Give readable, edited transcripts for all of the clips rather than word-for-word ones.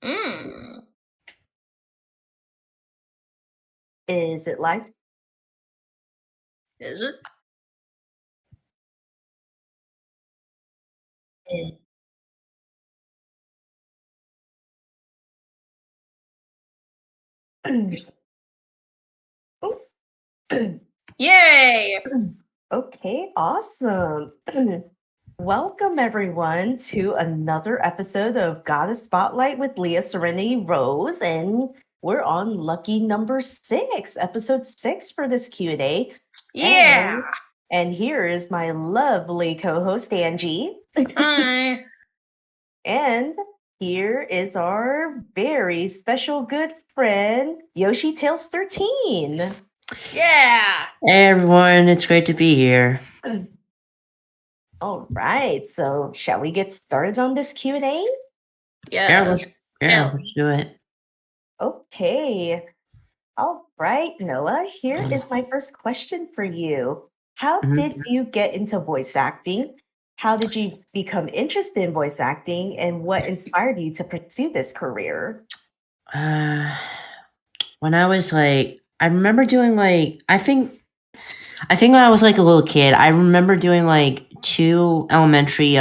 Mm. Is it live? Is it? Yay! Okay, awesome. Welcome everyone to another episode of Goddess Spotlight with Liaserenityrose, and we're on lucky number 6, episode 6 for this Q&A. Yeah! And here is my lovely co-host Angie. Hi! And here is our very special good friend YoshiTails13. Yeah! Hey everyone, it's great to be here. All right, so shall we get started on this Q&A? Yes. Let's do it. Okay. All right, Noah, here is my first question for you. How did you get into voice acting? How did you become interested in voice acting, and what inspired you to pursue this career? When I was I remember doing I think when I was a little kid, I remember doing 2 elementary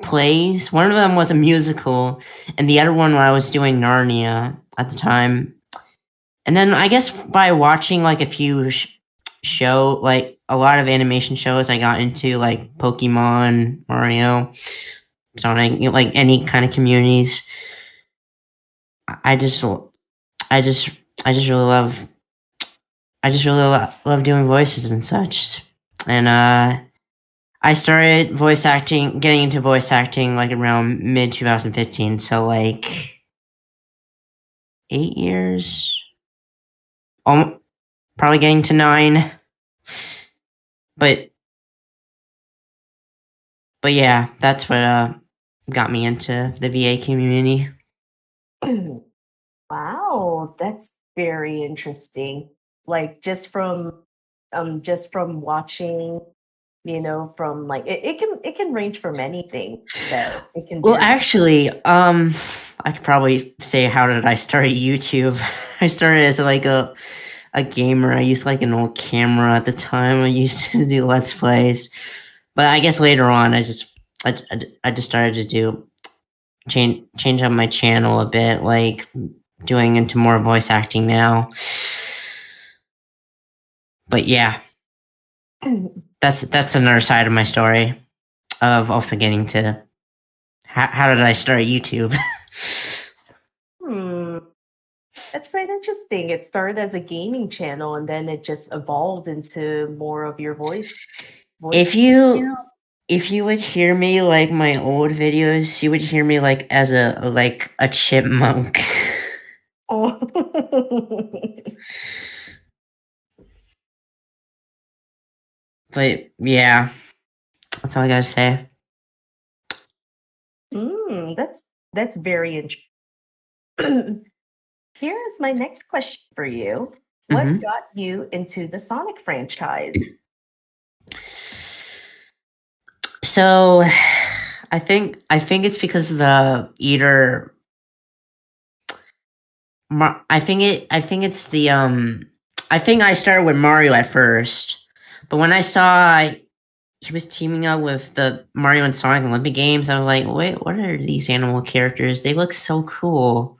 plays. One of them was a musical, and the other one I was doing Narnia at the time. And then I guess by watching a few show, a lot of animation shows, I got into Pokemon, Mario, Sonic, any kind of communities. I just really love doing voices and such. And I started getting into voice acting around mid 2015. So 8 years, probably getting to 9. But yeah, that's what got me into the VA community. Wow, that's very interesting. Just from watching, from it can range from anything. So it can Well, vary. actually, I could probably say how did I start YouTube? I started as a gamer. I used an old camera at the time. I used to do Let's Plays, but I guess later on, I just started to change up my channel a bit, doing into more voice acting now. But yeah, that's another side of my story of also getting to how did I start YouTube? That's quite interesting. It started as a gaming channel, and then it just evolved into more of your voice. If you would hear me my old videos, you would hear me as a chipmunk. Oh. But yeah, that's all I gotta say. That's very interesting. Here's my next question for you. What got you into the Sonic franchise? So, I think it's because the either. I think it's the I think I started with Mario at first, but when I saw he was teaming up with the Mario and Sonic Olympic Games, I was like, wait, what are these animal characters? They look so cool.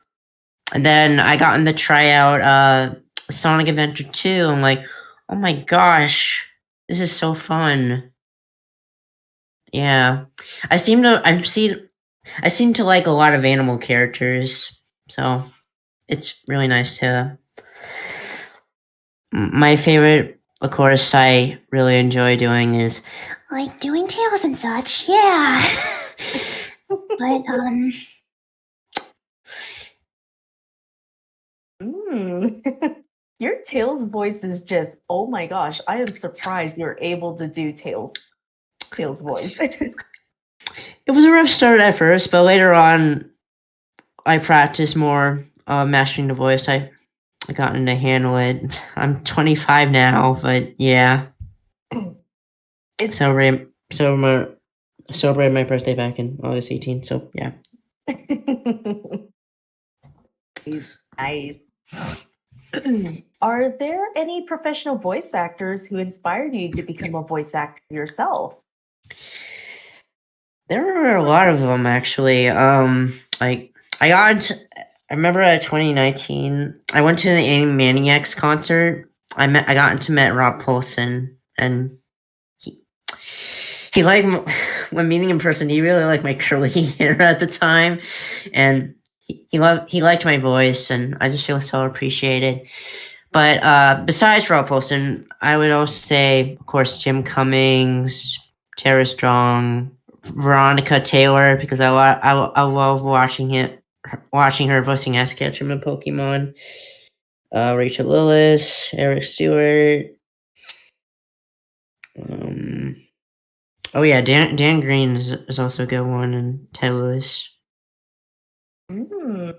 And then I got in the tryout Sonic Adventure 2. I'm like, oh my gosh, this is so fun. Yeah. I seem to like a lot of animal characters, so it's really nice to. My favorite, of course, I really enjoy doing is doing Tails and such. Yeah. But Your Tails voice is just, oh my gosh, I am surprised you're able to do Tails voice. It was a rough start at first, but later on, I practiced more mastering the voice. I gotten to handle it. I'm 25 now, but yeah. Celebrated my birthday back in August 18th, so yeah. Nice. Are there any professional voice actors who inspired you to become a voice actor yourself? There were a lot of them actually. Like I remember at 2019, I went to the Animaniacs concert. I got to meet Rob Paulson, and he liked when meeting in person. He really liked my curly hair at the time, and he liked my voice, and I just feel so appreciated. But besides Rob Paulson, I would also say, of course, Jim Cummings, Tara Strong, Veronica Taylor, because I love watching her voicing Ash Ketchum in Pokemon. Rachel Lillis, Eric Stewart. Oh yeah, Dan Green is also a good one, and Ted Lewis. Mm.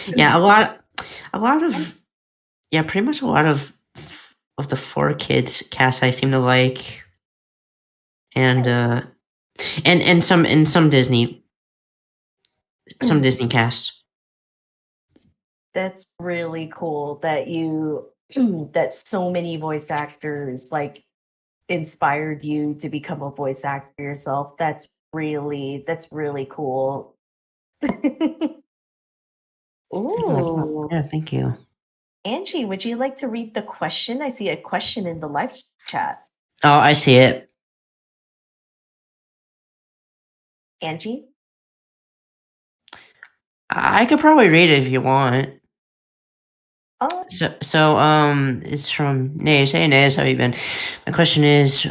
Yeah, a lot of pretty much a lot of the 4Kids cast I seem to like, and some Disney casts. That's really cool that that so many voice actors like inspired you to become a voice actor yourself. That's really cool. Ooh. Yeah, thank you. Angie, would you like to read the question? I see a question in the live chat. Oh, I see it. Angie? I could probably read it if you want. Oh. So it's from Nays. Hey Nays, how you been? My question is,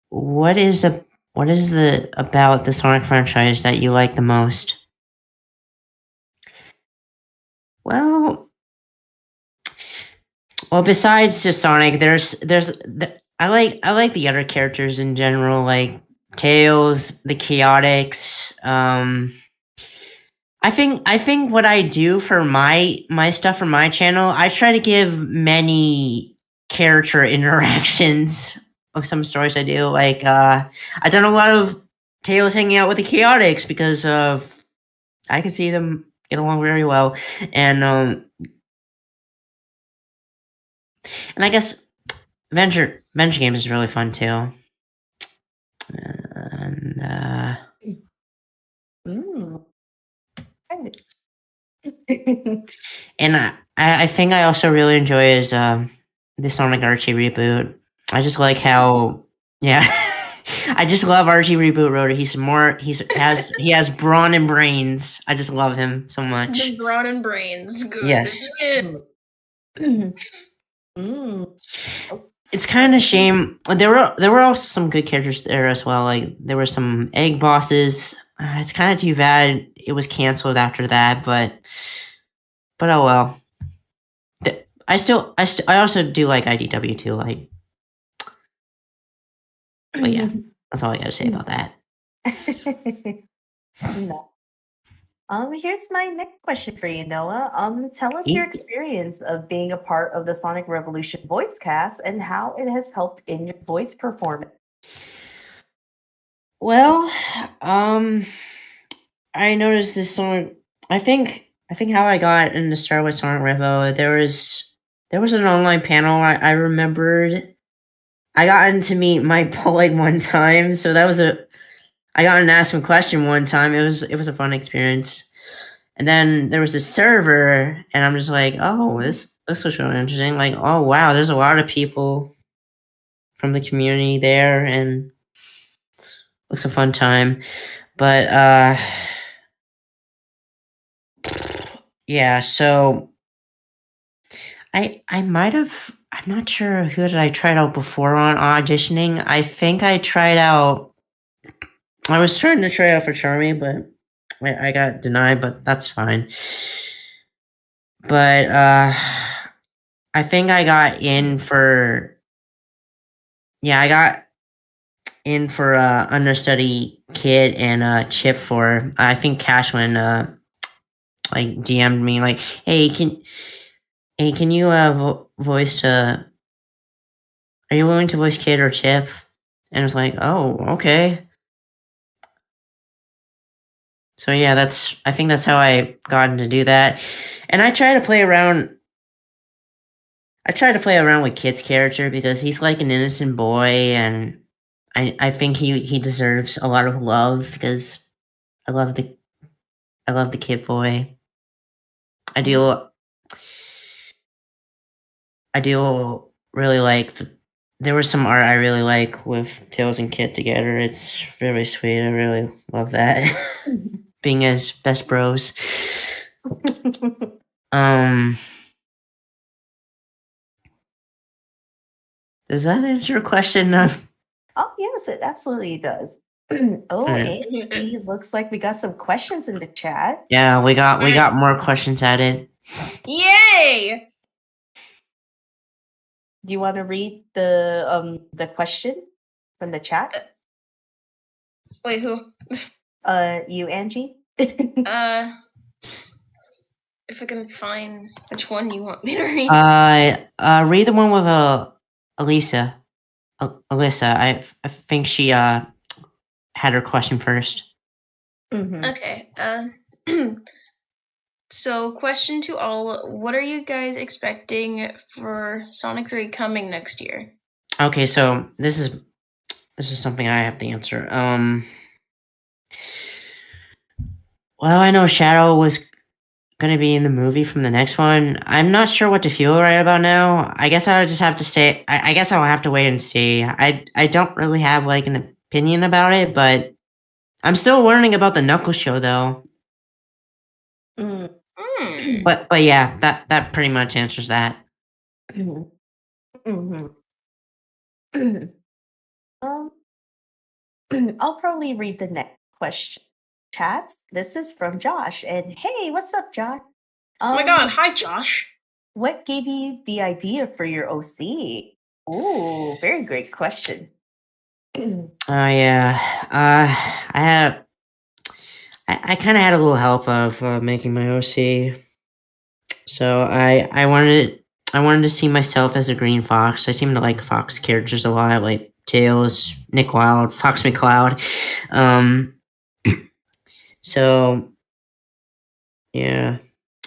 what is the about the Sonic franchise that you like the most? Well, besides just Sonic, I like the other characters in general, like Tails, the Chaotix. I think what I do for my stuff for my channel, I try to give many character interactions of some stories I do. Like I've done a lot of Tails hanging out with the Chaotix because of I can see them get along very well, and I guess Venture Games is really fun too. And and I think I also really enjoy is the Sonic Archie reboot. I just like how I just love Archie reboot Rotor. He has brawn and brains. I just love him so much. Brawn and brains. Good. Yes. It's kind of a shame. There were also some good characters there as well. Like there were some egg bosses. It's kind of too bad it was canceled after that, but oh well. I also do like IDW too. Like, but yeah, that's all I got to say about that. No. Here's my next question for you, Noah. Tell us your experience of being a part of the Sonic Revolution voice cast and how it has helped in your voice performance. Well, I noticed this song. I think how I got into start with Sonic Revo, there was an online panel I remembered. I got to meet Mike Pollock one time, so I got to ask him a question one time. It was a fun experience. And then there was a server, and I'm just like, oh, this was really interesting. Like, oh wow, there's a lot of people from the community there, and it was a fun time. But yeah, so I might have. I'm not sure who did I try out before on auditioning. I think I tried out. I was trying to try out for Charmy, but I got denied. But that's fine. But I think I got in for. Yeah, I got in for understudy kid and Chip for. I think Cashman like DM'd me like, hey, can you voice are you willing to voice Kid or Chip? And it's like, oh, okay. So yeah, I think that's how I got to do that. And I try to play around with Kit's character because he's like an innocent boy, and I think he deserves a lot of love because I love the Kid boy. I do really like there was some art I really like with Tails and Kit together. It's really sweet. I really love that. Being as best bros. Does that answer your question? Oh, yes, it absolutely does. Angie, looks like we got some questions in the chat. Yeah, we got more questions added. Yay! Do you want to read the question from the chat? Wait, who? You, Angie? If I can find which one you want me to read. Read the one with Alyssa. Alyssa, I think she had her question first. Mm-hmm. Okay. So, question to all: what are you guys expecting for Sonic 3 coming next year? Okay, so this is something I have to answer. Well, I know Shadow was gonna be in the movie from the next one. I'm not sure what to feel right about now. I guess I would just have to say. I guess I'll have to wait and see. I don't really have like an opinion about it, but I'm still learning about the Knuckles show though. But yeah, that pretty much answers that. I'll probably read the next question. Chat. This is from Josh, and hey, what's up, Josh? Oh my god, hi Josh. What gave you the idea for your OC? Ooh, very great question. Yeah. I kind of had a little help of making my OC. So I wanted to see myself as a green fox. I seem to like fox characters a lot, like Tails, Nick Wild, Fox McCloud. So yeah,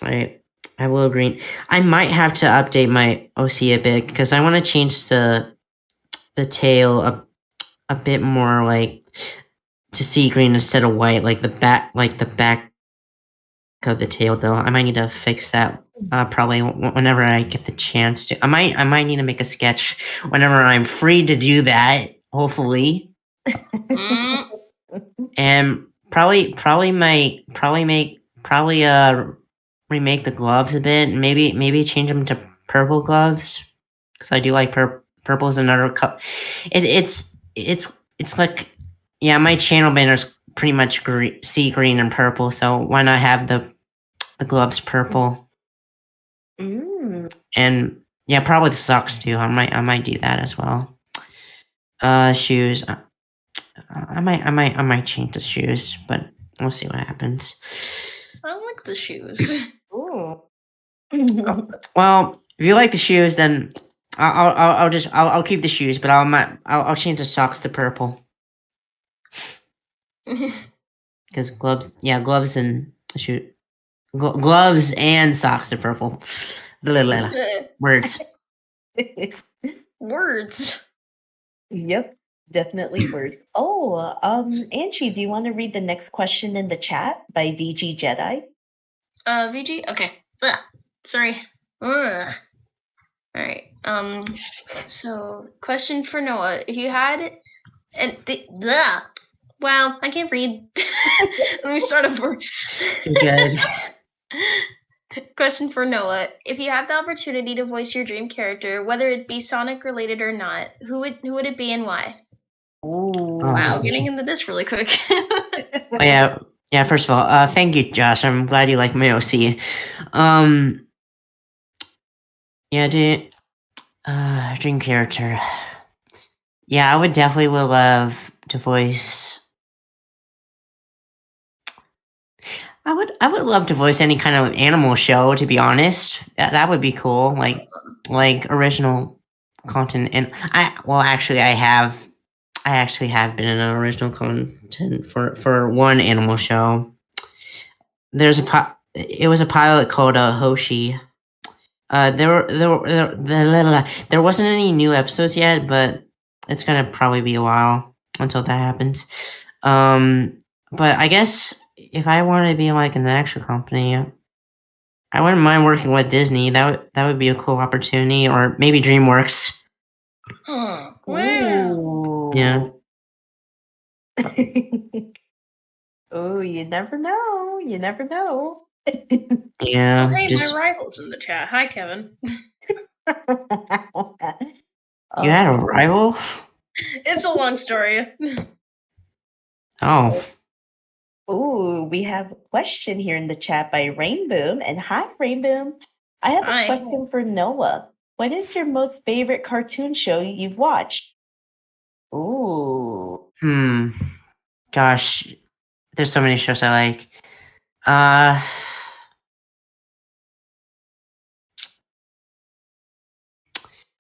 I have a little green. I might have to update my OC a bit because I want to change the tail a bit more like to sea green instead of white, like the back of the tail. Though I might need to fix that probably whenever I get the chance to. I might need to make a sketch whenever I'm free to do that. Hopefully, and probably remake the gloves a bit. Maybe change them to purple gloves because I do like purple is another color. It's like, yeah, my channel banner's pretty much sea green and purple, so why not have the gloves purple? And yeah, probably the socks too. I might do that as well. Shoes. I might change the shoes, but we'll see what happens. I like the shoes. Ooh. Well, if you like the shoes, then I'll keep the shoes, but I'll change the socks to purple. Because gloves and gloves and socks to purple. Words. Words. Yep, definitely words. Oh, Angie, do you want to read the next question in the chat by VG Jedi? VG? Okay. Ugh. Sorry. Ugh. All right. So, question for Noah: if you had, wow, I can't read. Let me start over. Good. Question for Noah: if you had the opportunity to voice your dream character, whether it be Sonic related or not, who would it be and why? Ooh. Wow, getting into this really quick. Yeah. First of all, thank you, Josh. I'm glad you like my OC. Yeah, dream character. Yeah, I would definitely love to voice. I would love to voice any kind of animal show. To be honest, that would be cool. Like original content. And I actually have been in an original content for one animal show. it was a pilot called Hoshi. There wasn't any new episodes yet, but it's gonna probably be a while until that happens. But I guess if I wanted to be like an actual company, I wouldn't mind working with Disney. That would be a cool opportunity, or maybe DreamWorks. Oh, wow. Yeah. Oh, you never know. You never know. Yeah. Oh, hey, just my rival's in the chat. Hi, Kevin. you had a rival? It's a long story. Oh. Oh, we have a question here in the chat by Rainboom. And hi, Rainboom. I have Hi. a question for Noah. What is your most favorite cartoon show you've watched? Ooh. Gosh, there's so many shows I like. Am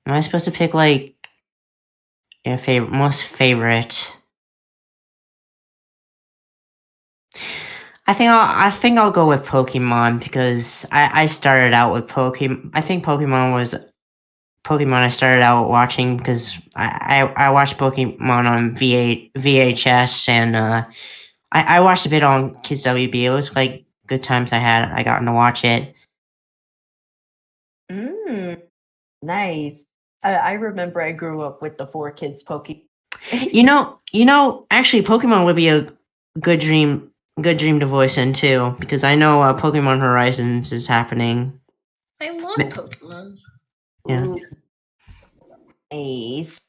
I supposed to pick like your most favorite? I think I'll go with Pokemon because I started out with Pokemon. I think Pokemon was Pokemon I started out watching because I watched Pokemon on VHS and I watched a bit on Kids WB. It was like good times I gotten to watch it. Nice. I remember I grew up with the 4 Kids Pokemon. Actually, Pokemon would be a good dream to voice in too, because I know Pokemon Horizons is happening. I love Pokemon. Yeah. Ooh. Nice.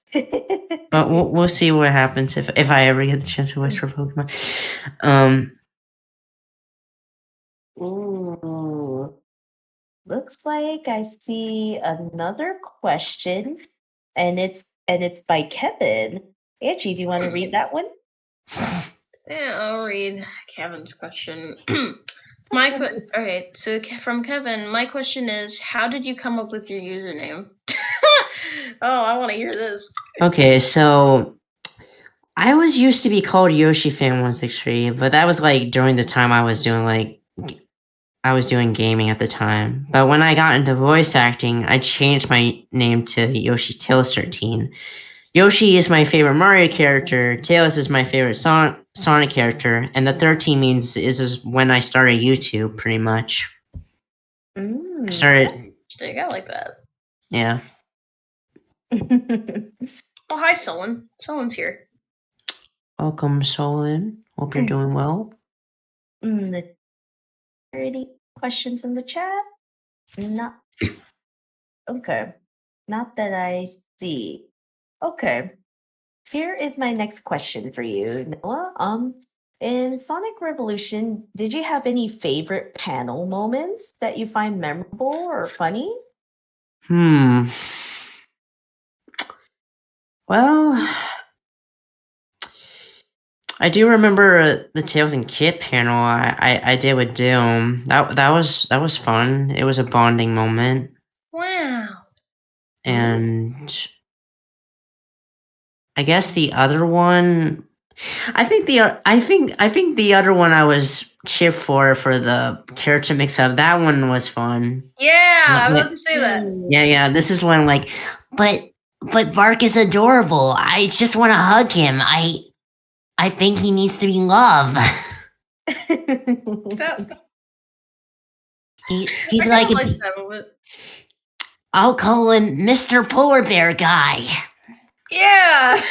But we'll see what happens if I ever get the chance to voice for Pokemon. Ooh. Looks like I see another question, and it's by Kevin. Angie, do you want to read that one? Yeah, I'll read Kevin's question. Okay, so from Kevin, my question is, how did you come up with your username? Oh, I want to hear this. Okay, so I was used to be called YoshiFan163, but that was like during the time I was doing gaming at the time. But when I got into voice acting, I changed my name to YoshiTails13. Yoshi is my favorite Mario character, Tails is my favorite Sonic character, and the 13 is when I started YouTube, pretty much. I started... Interesting, I like that. Yeah. Oh, hi, Solon. Solon's here. Welcome, Solon. Hope you're doing well. The 30 questions in the chat? Not okay. Not that I see. Okay. Here is my next question for you, Noah. In Sonic Revolution, did you have any favorite panel moments that you find memorable or funny? Well, I do remember the Tails and Kit panel I did with Doom. That was fun. It was a bonding moment. Wow. And I guess the other one, I think the other one I was chip for the character mix-up. That one was fun. Yeah, I was about to say that. Yeah. This is when like, but Bark is adorable. I just want to hug him. I think he needs to be loved. He's like that moment. I'll call him Mr. Polar Bear Guy. Yeah.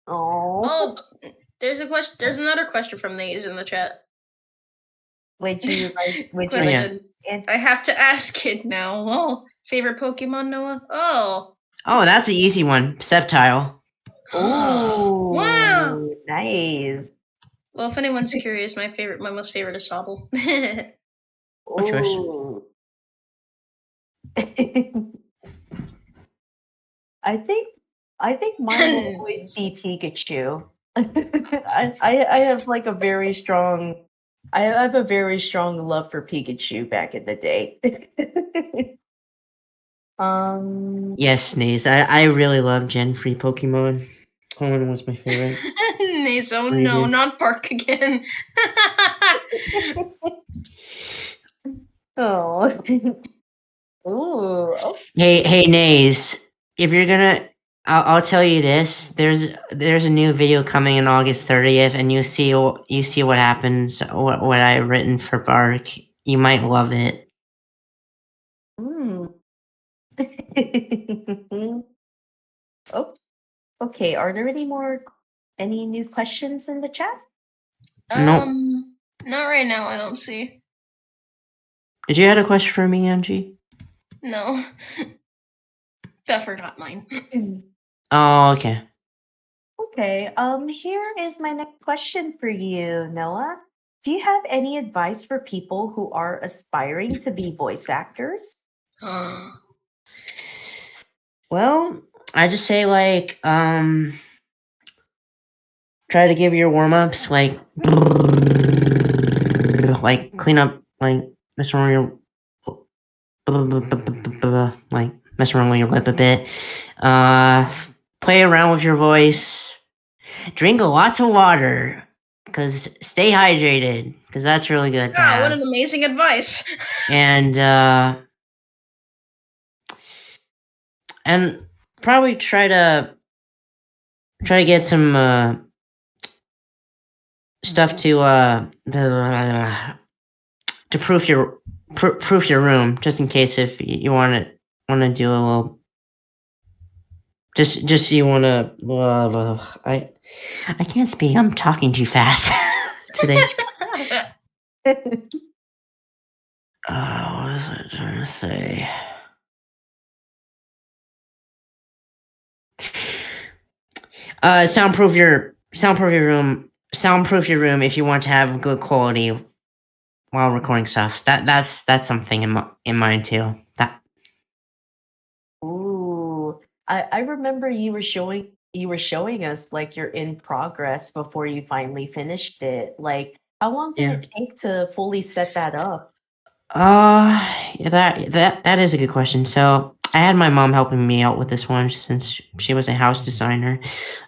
Oh, there's a question. There's another question from these in the chat. Would you like? I have to ask it now. Oh, favorite Pokemon, Noah? Oh, that's an easy one. Sceptile. Oh, wow, nice. Well, if anyone's curious, my most favorite is Sobble. What choice? I think mine will always be Pikachu. I have like a very strong love for Pikachu back in the day. Yes, Sneeze. I really love Gen 3 Pokemon. Coleman was my favorite. Naze, oh no, not Bark again. Oh. Ooh. Oh. Hey, Nays. If you're gonna, I'll tell you this. There's a new video coming on August 30th, and you see what happens. What I've written for Bark. You might love it. Mm. Oh, okay. Are there any new questions in the chat? Nope. Not right now. I don't see. Did you have a question for me, Angie? No. I forgot mine. Oh, okay. Okay. Here is my next question for you, Noah. Do you have any advice for people who are aspiring to be voice actors? Well, I just say try to give your warm ups like clean up mess around mess around with your lip a bit. Play around with your voice. Drink lots of water. Cause stay hydrated. Cause that's really good. Wow, what an amazing advice. And probably try to get some stuff to proof your room, just in case if you want to do a little. Just you want to. I can't speak. I'm talking too fast today. What was I trying to say? Soundproof your room. Soundproof your room if you want to have good quality while recording stuff. That's something in mind too. That. Ooh, I remember you were showing us like your in progress before you finally finished it. Like, how long did it take to fully set that up? That is a good question. So I had my mom helping me out with this one since she was a house designer.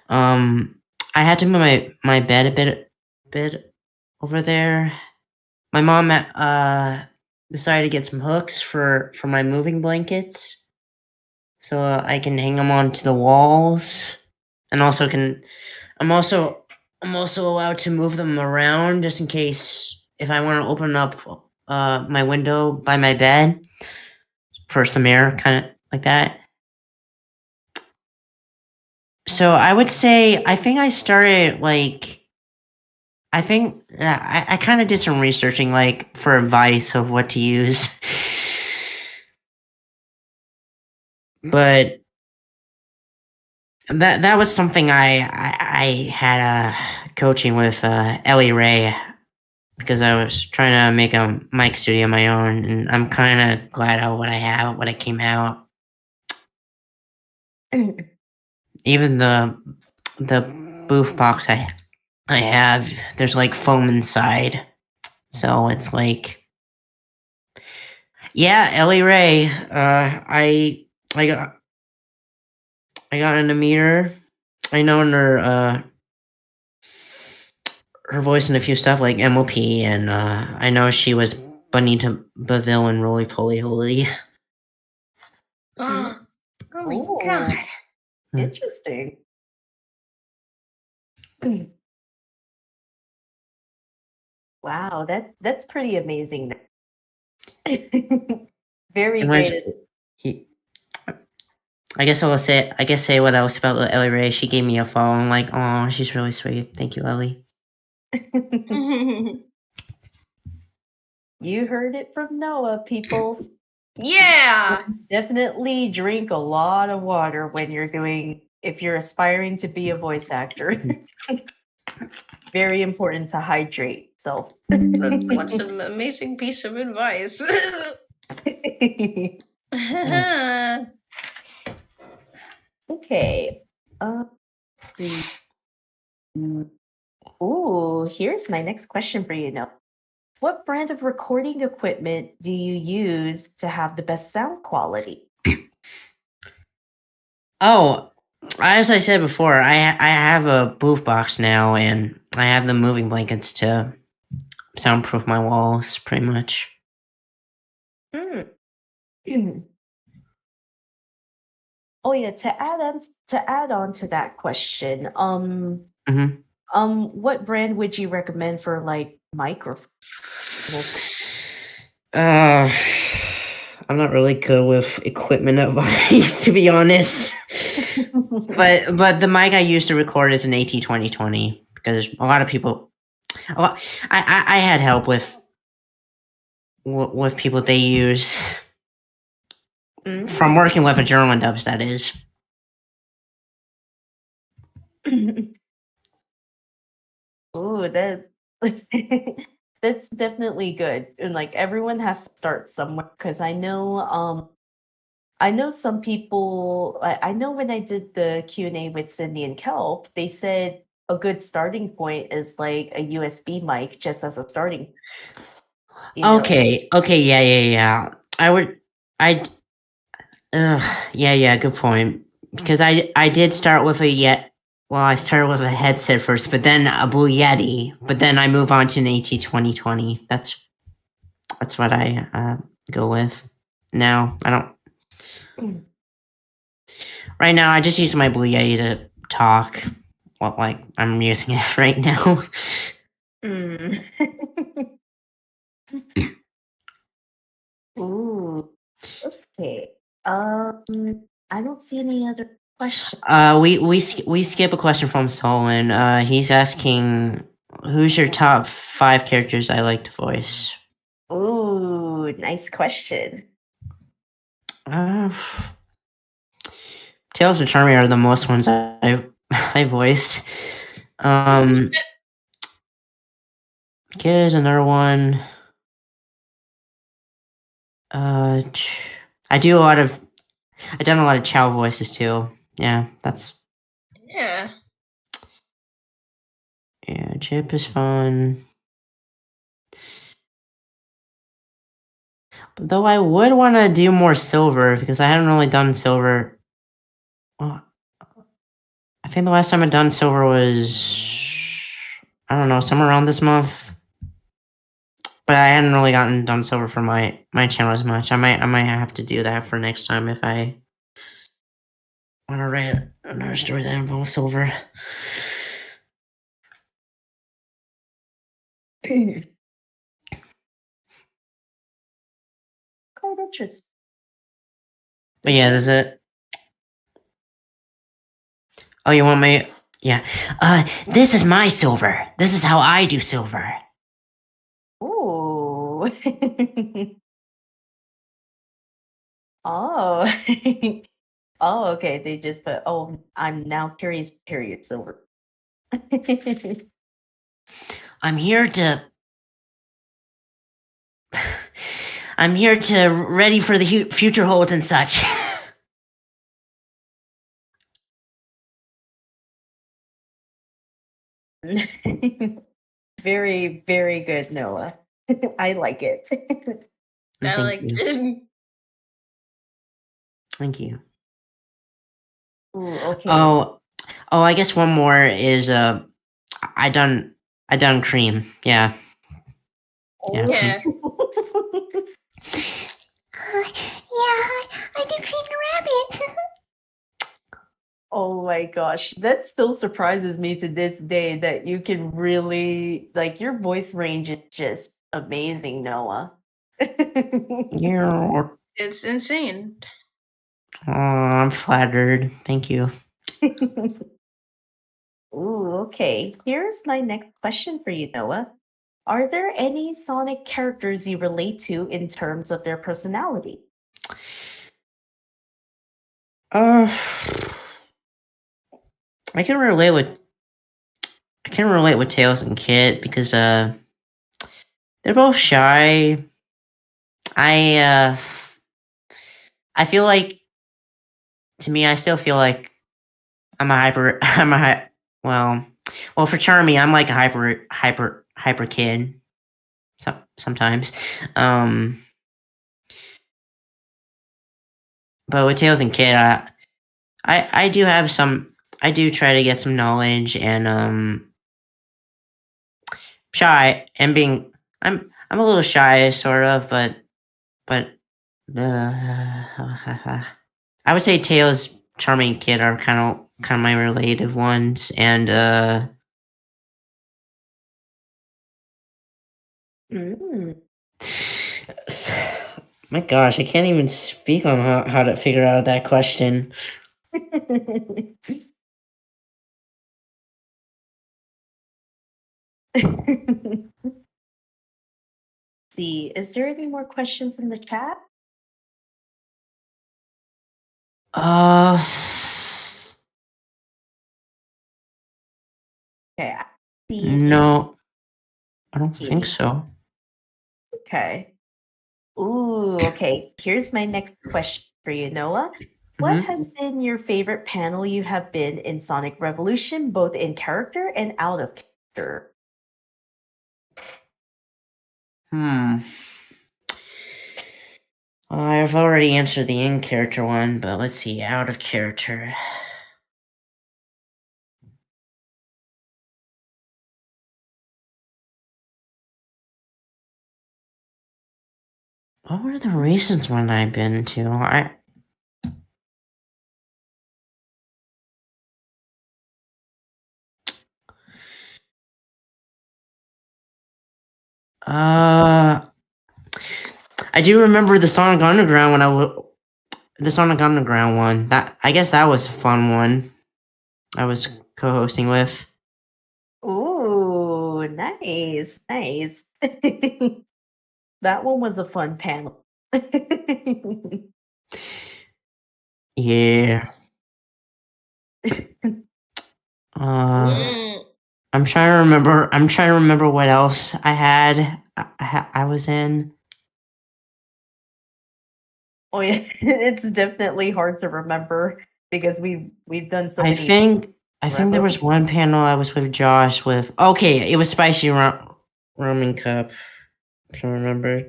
I had to move my bed a bit over there. My mom decided to get some hooks for my moving blankets, so I can hang them onto the walls, and also I'm also allowed to move them around just in case if I want to open up my window by my bed for some air, kind of like that. So I would say I think I started I kind of did some researching for advice of what to use. But that was something I had coaching with Ellie Ray, because I was trying to make a mic studio of my own, and I'm kind of glad of what I have, what it came out. Even the booth box I have, there's foam inside, so it's yeah, Ellie Ray. I got in a meter. I know her voice in a few stuff like MOP, and I know she was Bonita Baville and Roly Poly Holy. Oh my god. Interesting. Wow, that's pretty amazing. Very great. I guess say what else about Ellie Ray. She gave me a follow. I'm like, oh, she's really sweet. Thank you, Ellie. You heard it from Noah, people. Yeah. Definitely drink a lot of water if you're aspiring to be a voice actor. Very important to hydrate. So what's an amazing piece of advice. Okay. Ooh, here's my next question for you, Noah. What brand of recording equipment do you use to have the best sound quality? Oh, as I said before, I have a booth box now, and I have the moving blankets to soundproof my walls, pretty much. Mm. Oh yeah, to add on to that question, what brand would you recommend for like microphones? I'm not really good with equipment advice, to be honest. But the mic I use to record is an AT2020 because a lot of people. I had help with people they use from working with a German dubs. That is. Oh, that that's definitely good. And like everyone has to start somewhere because I know some people I know when I did the Q&A with Cindy and Kelp, they said a good starting point is like a USB mic just as a starting. Okay, yeah. Yeah, good point. Because I did start with I started with a headset first, but then a Blue Yeti, but then I move on to an AT2020. That's what I go with. Now I don't. Right now, I just use my Blue Yeti to talk. Well, like I'm using it right now. Ooh, okay. I don't see any other questions. We skip a question from Solon. He's asking, who's your top 5 characters I like to voice? Ooh, nice question. Tails and Charmy are the most ones I voiced. Kid is another one. I've done a lot of Chow voices too. Yeah, that's. Yeah. Yeah, Chip is fun. Though I would want to do more Silver because I haven't really done Silver. Well, I think the last time I've done Silver was, I don't know, somewhere around this month. But I hadn't really done Silver for my channel as much. I might have to do that for next time if I want to write another story that involves Silver. Quite interesting. But yeah, does it? Oh, you want me? Yeah. This is my Silver. This is how I do Silver. Ooh. Oh. Oh, okay. They just put, oh, I'm now curious, period, Silver. I'm here to ready for the future holds and such. Very, very good, Noah. I like it. I like it. Thank you. Ooh, okay. Oh, I guess one more is I done Cream. Yeah. Oh. Yeah. I do Cream the Rabbit. Oh my gosh, that still surprises me to this day that you can really, like, your voice range is just amazing, Noah. Yeah. It's insane. Oh, I'm flattered. Thank you. Ooh, okay. Here's my next question for you, Noah. Are there any Sonic characters you relate to in terms of their personality? I can relate with Tails and Kit because they're both shy. I feel like, to me, I still feel like I'm a hyper. Well, for Charmy, I'm like a hyper kid. Sometimes, but with Tails and Kit, I do have some. I do try to get some knowledge and shy and being I'm a little shy, sort of, but I would say Tails, Charming Kid are kind of my relative ones, and my gosh, I can't even speak on how to figure out that question. See, is there any more questions in the chat? Okay. No, I don't think so. Okay. Ooh, okay. Here's my next question for you, Noah. What has been your favorite panel you have been in Sonic Revolution, both in character and out of character? I've already answered the in-character one, but let's see, out of character. What were the recent one I've been to? I do remember the Sonic Underground the Sonic Underground one. I guess that was a fun one. I was co-hosting with. Ooh, nice, nice. That one was a fun panel. Yeah. I'm trying to remember. I'm trying to remember what else I had. I was in. Oh yeah, it's definitely hard to remember because we've done so I many. think there was one panel I was with Josh with. Okay, it was Spicy Ramen Cup. I'm trying to remember.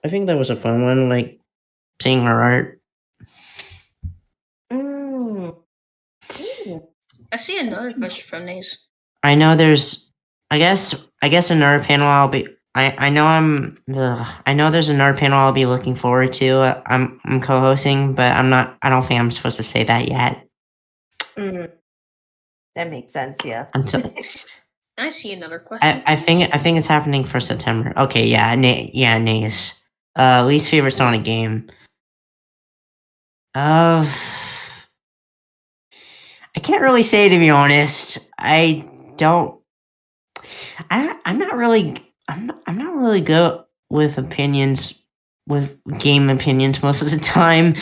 I think that was a fun one, like seeing her art. I see another question from Naze. I know there's. I guess another panel I'll be. I know I know there's another panel I'll be looking forward to. I'm co-hosting, but I'm not. I don't think I'm supposed to say that yet. That makes sense. Yeah. Until I see another question. I think it's happening for September. Okay, yeah, Nace. Least favorite Sonic game. I can't really say, to be honest. I'm not really good with opinions, with game opinions most of the time.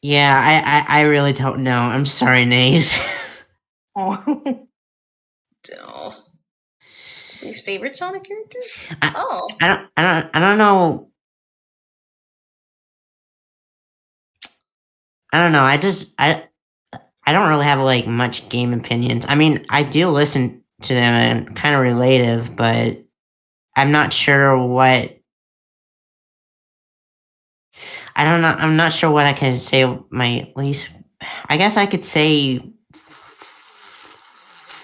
Yeah, I really don't know. I'm sorry, Naze. Oh. Least favorite Sonic character? I don't know. I don't know. I don't really have like much game opinions. I mean, I do listen to them and kind of relative, but I'm not sure what. I don't know. I'm not sure what I can say. My least. I guess I could say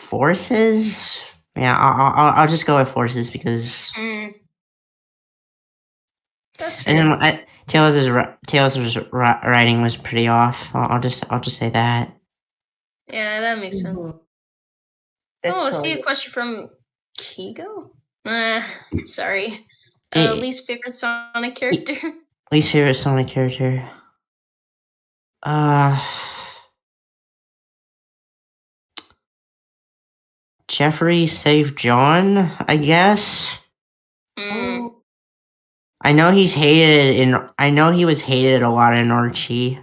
Forces. Yeah, I'll just go with Forces because. That's fair. And then Tails' writing was pretty off. I'll just say that. Yeah, that makes sense. I see a question from Kigo. Sorry. Least favorite Sonic character. Least favorite Sonic character. Jeffrey Save John, I guess. I know he's hated I know he was hated a lot in Archie.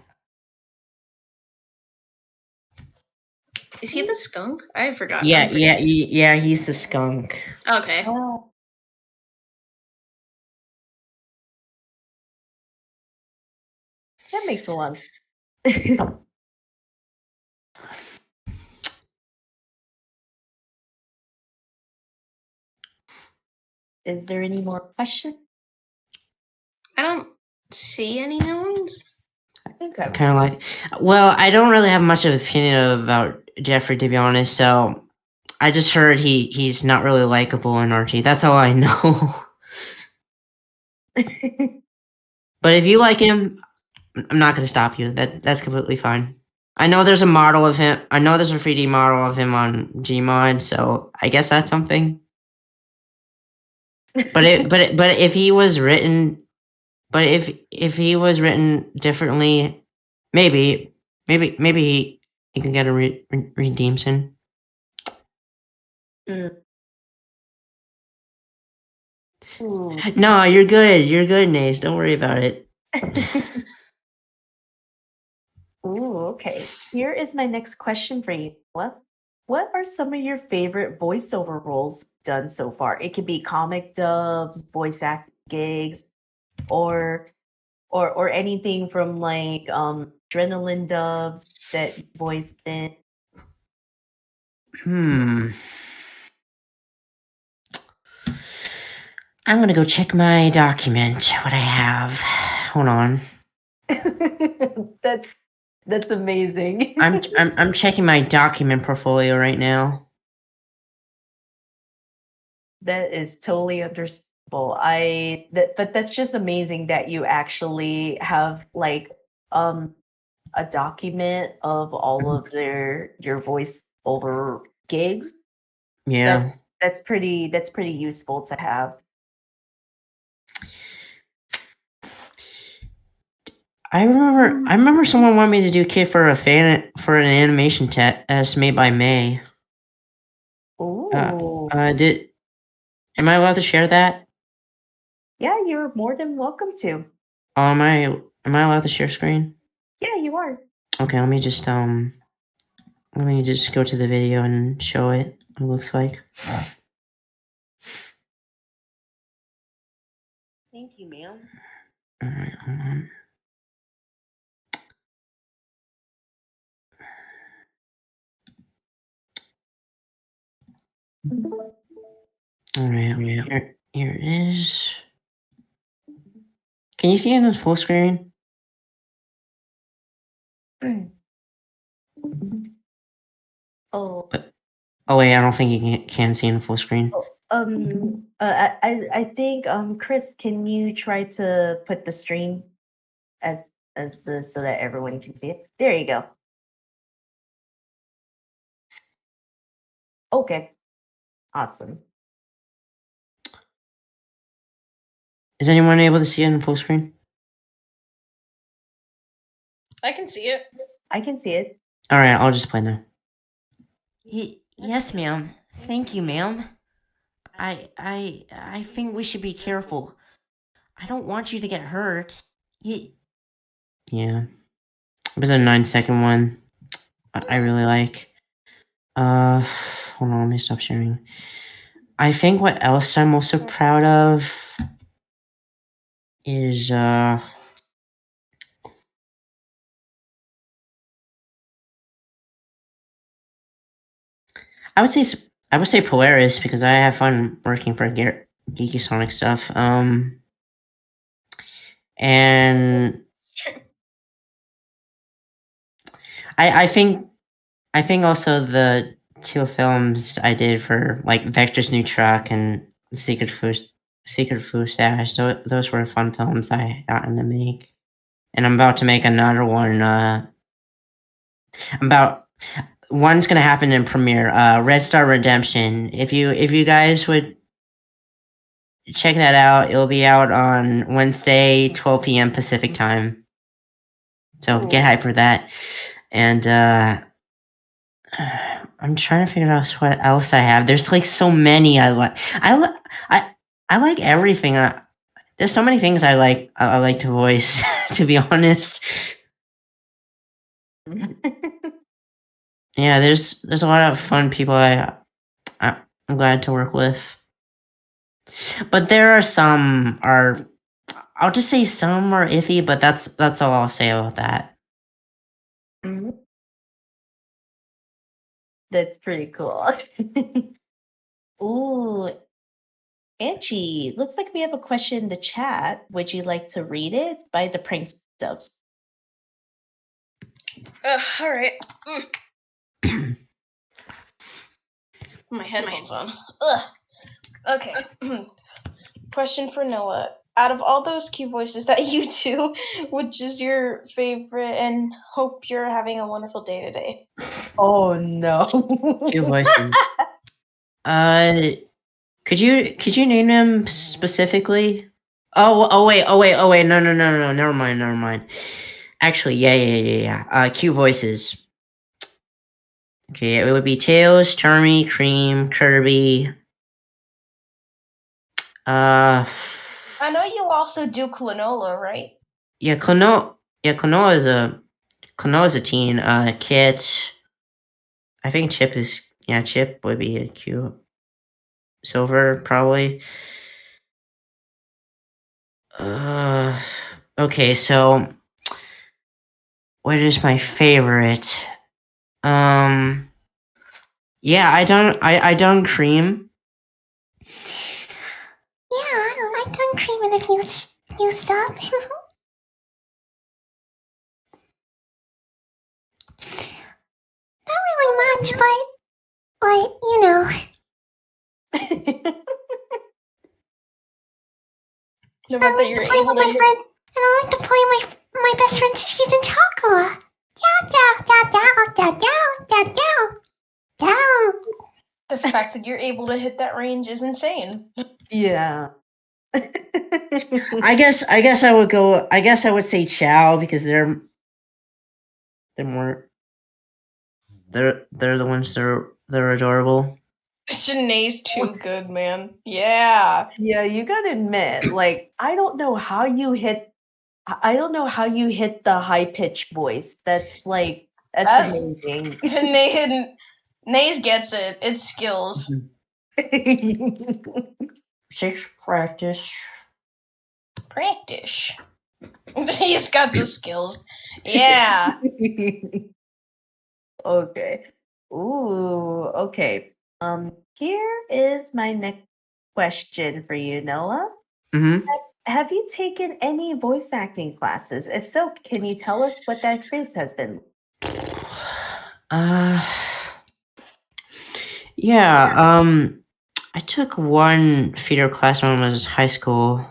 Is he the skunk? I forgot. Yeah, he's the skunk. Okay. That makes a lot. Is there any more questions? I don't see any new ones. Okay. Kind of like, well, I don't really have much of an opinion about Jeffrey, to be honest. So I just heard he's not really likable in Archie. That's all I know. But if you like him, I'm not going to stop you. That's completely fine. I know there's a model of him. I know there's a 3D model of him on Gmod, so I guess that's something. But if he was written, but if he was written differently, maybe he can get a redemption. Mm. Ooh. No, you're good. You're good, Nace. Don't worry about it. Ooh, okay. Here is my next question for you. What are some of your favorite voiceover roles done so far? It could be comic dubs, voice acting gigs, or anything from like adrenaline dubs that you voiced in. I'm gonna go check my document. What I have. Hold on. That's amazing. I'm checking my document portfolio right now. That is totally understandable. But that's just amazing that you actually have like a document of all of your voice over gigs. Yeah. That's pretty useful to have. I remember someone wanted me to do kit for an animation test made by May. Ooh. Am I allowed to share that? Yeah, you're more than welcome to. Am I allowed to share screen? Yeah, you are. Okay, let me just go to the video and show it. What it looks like. Thank you, ma'am. Alright, hold on. Alright, here it is. Can you see it on full screen? Oh. Oh wait, I don't think you can see in full screen. I think Chris, can you try to put the stream as so that everyone can see it? There you go. Okay. Awesome. Is anyone able to see it in full screen? I can see it. I can see it. Alright, I'll just play now. Yes, ma'am. Thank you, ma'am. I think we should be careful. I don't want you to get hurt. Yeah. It was a 9-second one. I really like. Hold on, let me stop sharing. I think what else I'm also proud of is I would say Polaris because I have fun working for Geeky Sonic stuff. And I think also the two films I did for like Vector's New Truck and Secret Food Stash. Those were fun films I gotten to make, and I'm about to make another one. One's gonna happen in premiere. Red Star Redemption. If you guys would check that out, it'll be out on Wednesday, 12 p.m. Pacific time. So get hyped for that. And I'm trying to figure out what else I have. There's like so many I like. I like everything. There's so many things I like. I like to voice. To be honest. Yeah, there's a lot of fun people I'm glad to work with. But there are some I'll just say some are iffy, but that's all I'll say about that. Mm-hmm. That's pretty cool. Ooh, Angie, looks like we have a question in the chat. Would you like to read it? By the Prank Subs. All right. My headphones on. Ugh. Okay. Question for Noah. Out of all those cute voices that you do, which is your favorite? And hope you're having a wonderful day today. Oh no. Cute voices. Could you name them specifically? Oh wait, no, never mind. Actually, yeah. Cute voices. Okay, it would be Tails, Charmy, Cream, Kirby. I know you also do Klonola, right? Yeah, Klonoa is a teen. Kit. I think Chip would be a cute. Silver, probably. Okay, so what is my favorite? Yeah, I done Cream. Yeah, I done Cream in a few stuff. Not really much, but you know. The fact that you're able to my friend, and I like to play my best friend's cheese and chocolate. Down. the fact that you're able to hit that range is insane. Yeah. I guess I would go. I guess I would say Chow because they're more. They're the ones they're adorable. Shanae's too good, man. Yeah. Yeah, you gotta admit, like, I don't know how you hit the high pitched voice. That's amazing. Nays gets it. It's skills. Six practice. Practice. He's got the skills. Yeah. Okay. Ooh, okay. Here is my next question for you, Noah. Mm-hmm. Have you taken any voice acting classes? If so, can you tell us what that experience has been? Yeah, I took one theater class when I was in high school.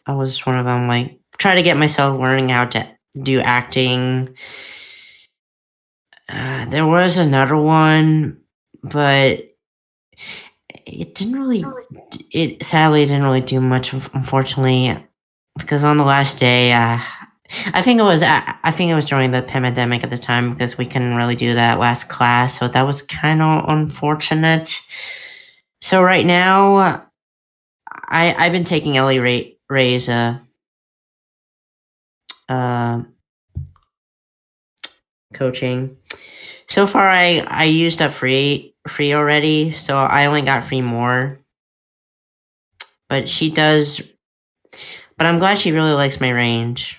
I was one of them, like, try to get myself learning how to do acting. There was another one, but it sadly didn't really do much, unfortunately, because on the last day, I think it was during the pandemic at the time because we couldn't really do that last class, so that was kind of unfortunate. So right now, I've been taking Ellie Ray's coaching. So far, I used up free already, so I only got 3 more. But she does. But I'm glad she really likes my range.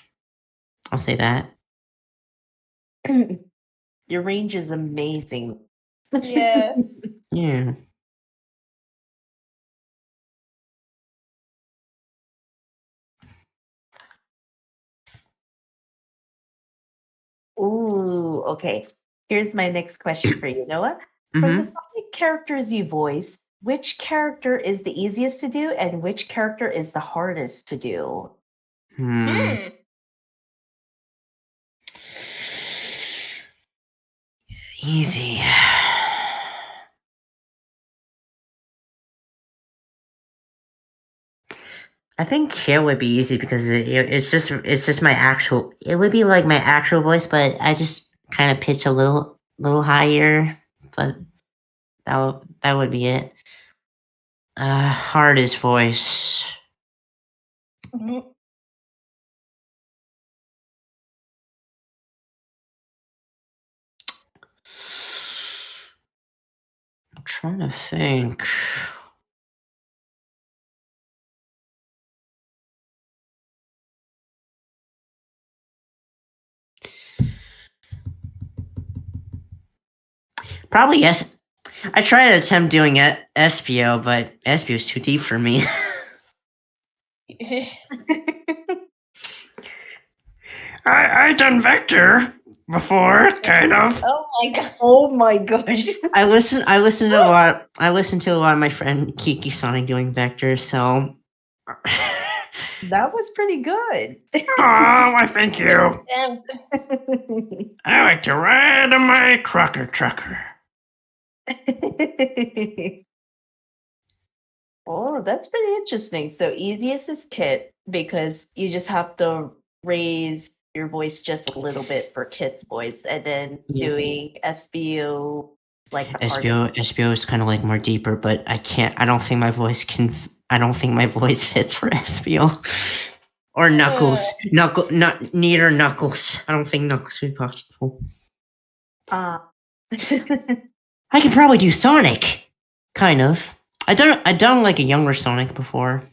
I'll say that. Your range is amazing. Yeah. Yeah. Ooh, okay. Here's my next question for you, Noah. From the Sonic characters you voice, which character is the easiest to do and which character is the hardest to do? Easy. I think Kale would be easy because it's just my actual. It would be like my actual voice, but I just kind of pitch a little higher. But that would be it. Hardest voice. Mhm. I'm trying to think. Probably yes. I tried to attempt doing Espio, but Espio is too deep for me. I done Vector before, kind of. Oh my god. Oh my gosh. I listened to a lot. I listened to a lot of my friend Kiki Sonic doing Vector, so. That was pretty good. Oh, why thank you. I like to ride on my Crocker trucker. Oh, that's pretty interesting. So easiest is Kit because you just have to raise your voice just a little bit for Kit's voice, and then doing SBO is like the hardest. SBO is kind of like more deeper, but I can't. I don't think my voice fits for SBO. Or Knuckles. Neither Knuckles. I don't think Knuckles would be possible. I could probably do Sonic. Kind of. I done like a younger Sonic before.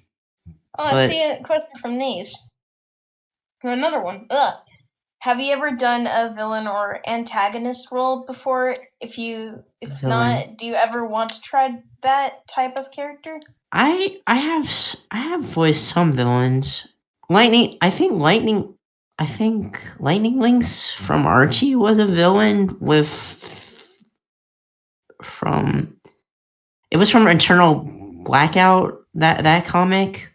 Oh, I see a question from Naze. Another one. Have you ever done a villain or antagonist role before? If Villain. not, do you ever want to try that type of character? I have voiced some villains. I think Lightning Links from Archie was a villain it was from Eternal Blackout, that comic.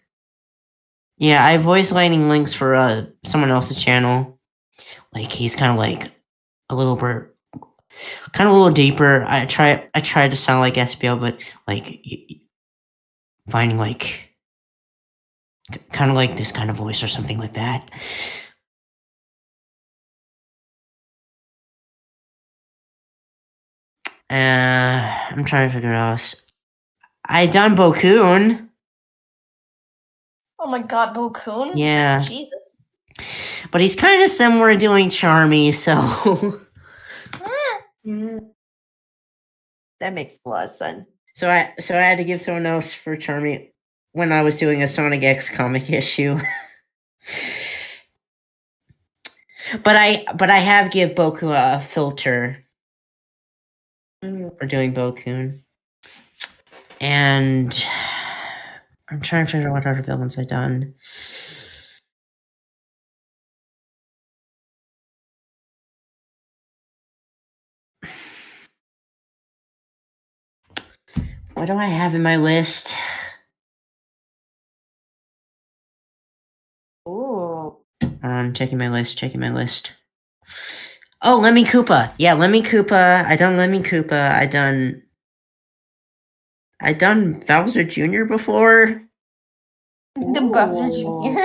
Yeah, I voiced Lightning Links for someone else's channel. Like he's kind of like a little deeper. I tried to sound like SBO, but like finding like kind of like this kind of voice or something like that. I'm trying to figure out. I done Bokun. Oh my god, Bokun? Yeah. Jesus. But he's kind of similar to doing Charmy, so. That makes a lot of sense. So I had to give someone else for Charmy when I was doing a Sonic X comic issue. But I have give Boku a filter for doing Bokun. And I'm trying to figure out what other villains I've done. What do I have in my list? Ooh. Checking my list. Oh, Lemmy Koopa. Yeah, Lemmy Koopa. I done Lemmy Koopa. I done Bowser Jr. before. The Bowser Jr.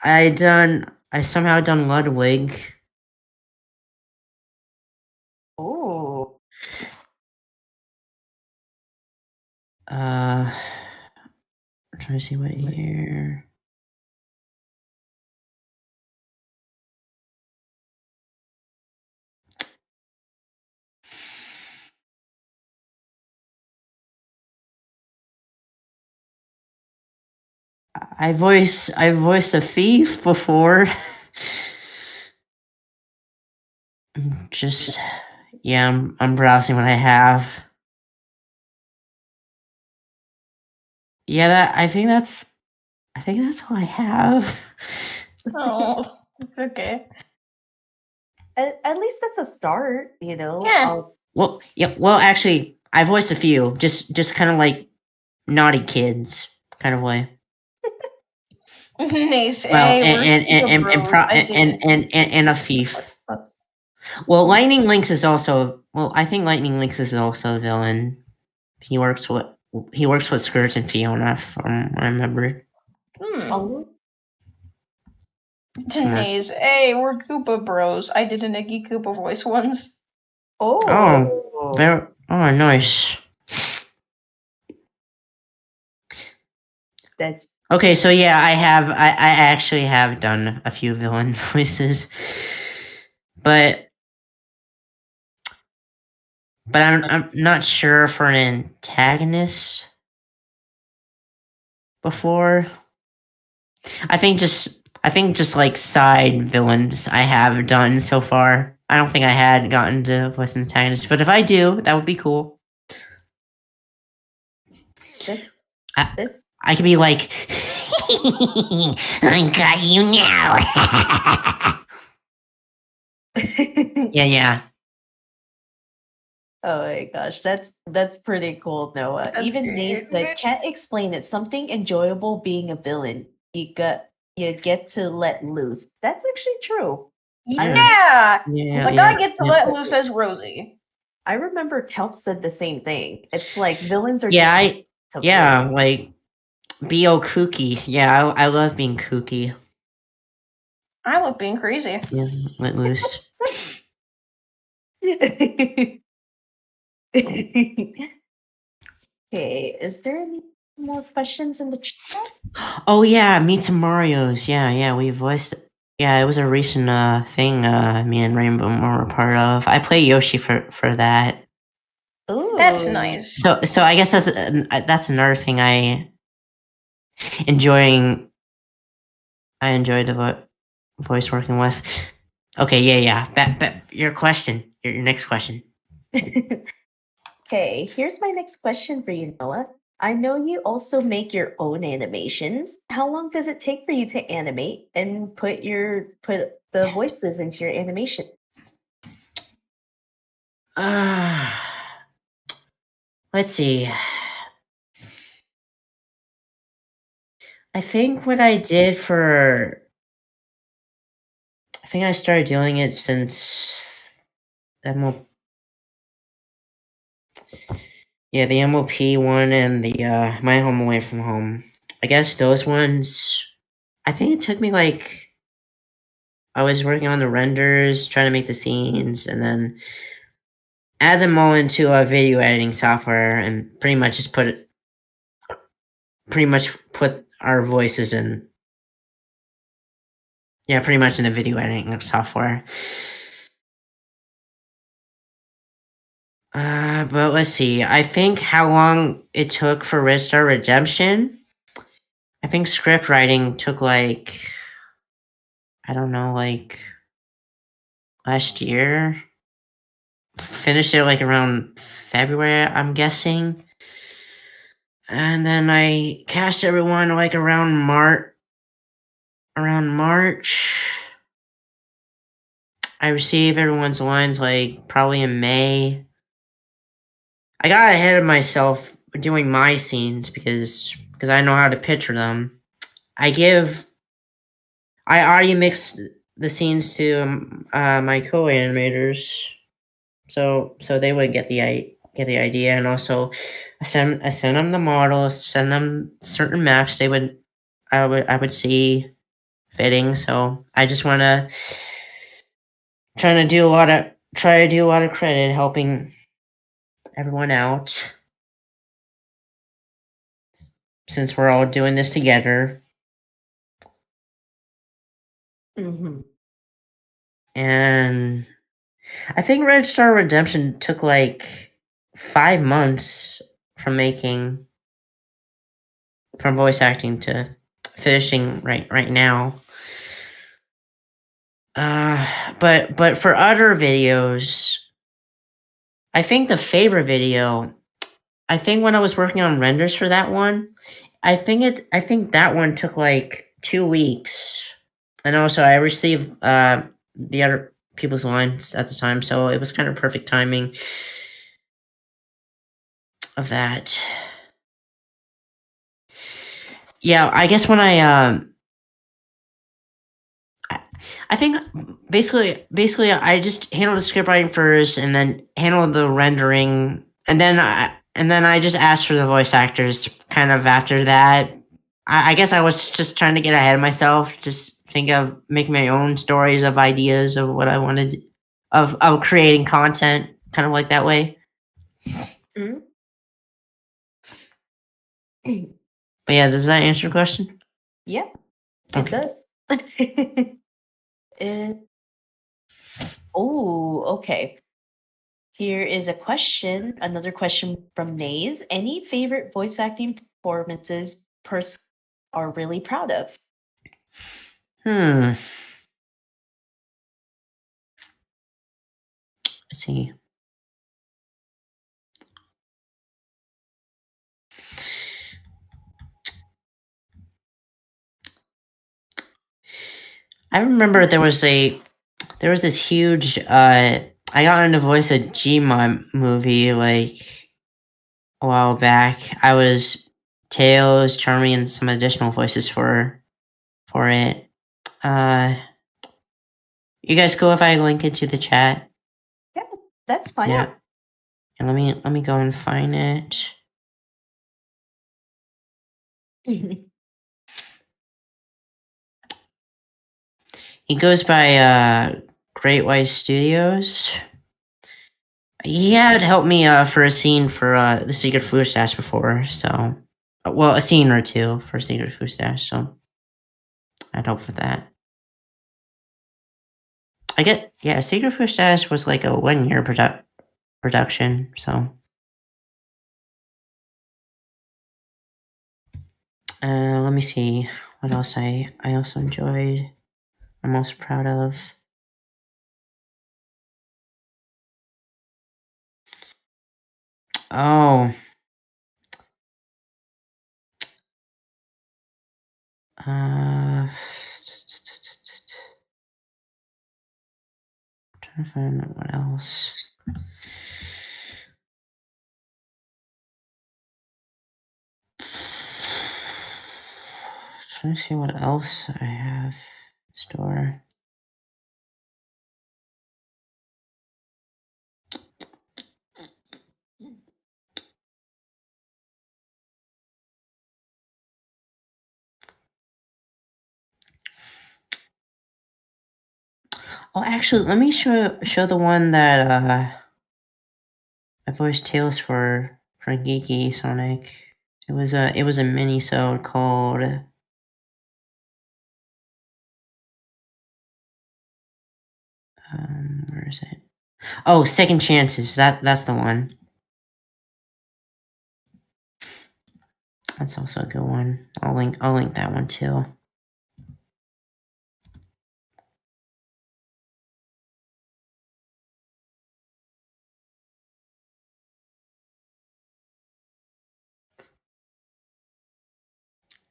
I somehow done Ludwig. Oh. I'm trying to see what year. I voiced a thief before. Just yeah, I'm browsing what I have. Yeah, I think that's all I have. Oh, it's okay. At least that's a start, you know. Yeah. Well, yeah. Well, actually, I voiced a few, just kind of like naughty kids kind of way. Nice. Well, And and a thief. Well, Lightning Links is also. Well, I think Lightning Links is also a villain. He works with Skirt and Fiona, from what I remember. Oh. Denise, hey, we're Koopa bros. I did a Nikki Koopa voice once. Oh. Nice. That's okay. So yeah, I actually have done a few villain voices, but I'm not sure for an antagonist before. I think just like side villains I have done so far. I don't think I had gotten to voice an antagonist, but if I do, that would be cool. This. I could be like, I got you now. Yeah. Oh my gosh, that's pretty cool, Noah. That's Even Nace great. said, can't explain it. Something enjoyable being a villain. You get to let loose. That's actually true. Yeah. Yeah. Like, I get to let loose as Rosie. I remember Kelp said the same thing. It's like villains are Yeah, just to villains. like be all kooky. Yeah, I love being kooky. I love being crazy. Yeah, let loose. Okay, is there any more questions in the chat? Oh yeah, Meet Some Marios. Yeah, we voiced. Yeah, it was a recent thing. Me and Rainbow were a part of. I play Yoshi for that. Ooh. That's nice. So I guess that's another thing I enjoying. I enjoyed the voice working with. Okay, yeah. Back your question. Your next question. Okay, here's my next question for you, Noah. I know you also make your own animations. How long does it take for you to animate and put the voices into your animation? Let's see. I think what I did for. I think I started doing it since the MOP one and the My Home Away from Home. I guess those ones. I think it took me like. I was working on the renders, trying to make the scenes, and then add them all into a video editing software, and pretty much just put our voices in. Yeah, pretty much in the video editing software. But let's see. I think how long it took for Red Star Redemption. I think script writing took like, I don't know, like last year. Finished it like around February, I'm guessing. And then I cast everyone like around March. I received everyone's lines like probably in May. I got ahead of myself doing my scenes because I know how to picture them. I already mixed the scenes to my co-animators, so they would get the idea, and also I send them the models, send them certain maps I would see fitting. So I just want to try to do a lot of credit helping everyone out since we're all doing this together. Mm-hmm. And I think Red Star Redemption took like 5 months from voice acting to finishing right now. But for other videos, I think the favorite video, I think when I was working on renders for that one, I think that one took like 2 weeks. And also I received the other people's lines at the time, so it was kind of perfect timing of that. Yeah, I guess when I think basically I just handled the script writing first, and then handled the rendering, and then I just asked for the voice actors kind of after that. I guess I was just trying to get ahead of myself, just think of making my own stories of ideas of what I wanted of creating content, kind of like that way. Mm-hmm. But yeah, does that answer your question? Yeah, Okay. it does. Okay. Here is another question from Nays. Any favorite voice acting performances are really proud of? Let's see. I remember there was this huge I got into voice a Gmon movie like a while back. I was Tails, Charmy, and some additional voices for it. You guys cool if I link it to the chat? Yeah, that's fine. Yeah. And let me go and find it. He goes by Great White Studios. He had helped me for a scene for the Secret Food Stash before, so a scene or two for Secret Food Stash, so I'd help with that. Secret Food Stash was like a 1-year production, so let me see what else I also enjoyed. I'm also proud of. Oh. Trying to find out what else. Trying to see what else I have in store. Oh, actually, let me show the one that I voiced Tails for Geeky Sonic. It was a mini-sode called where is it? Oh, Second Chances. That's the one. That's also a good one. I'll link that one too.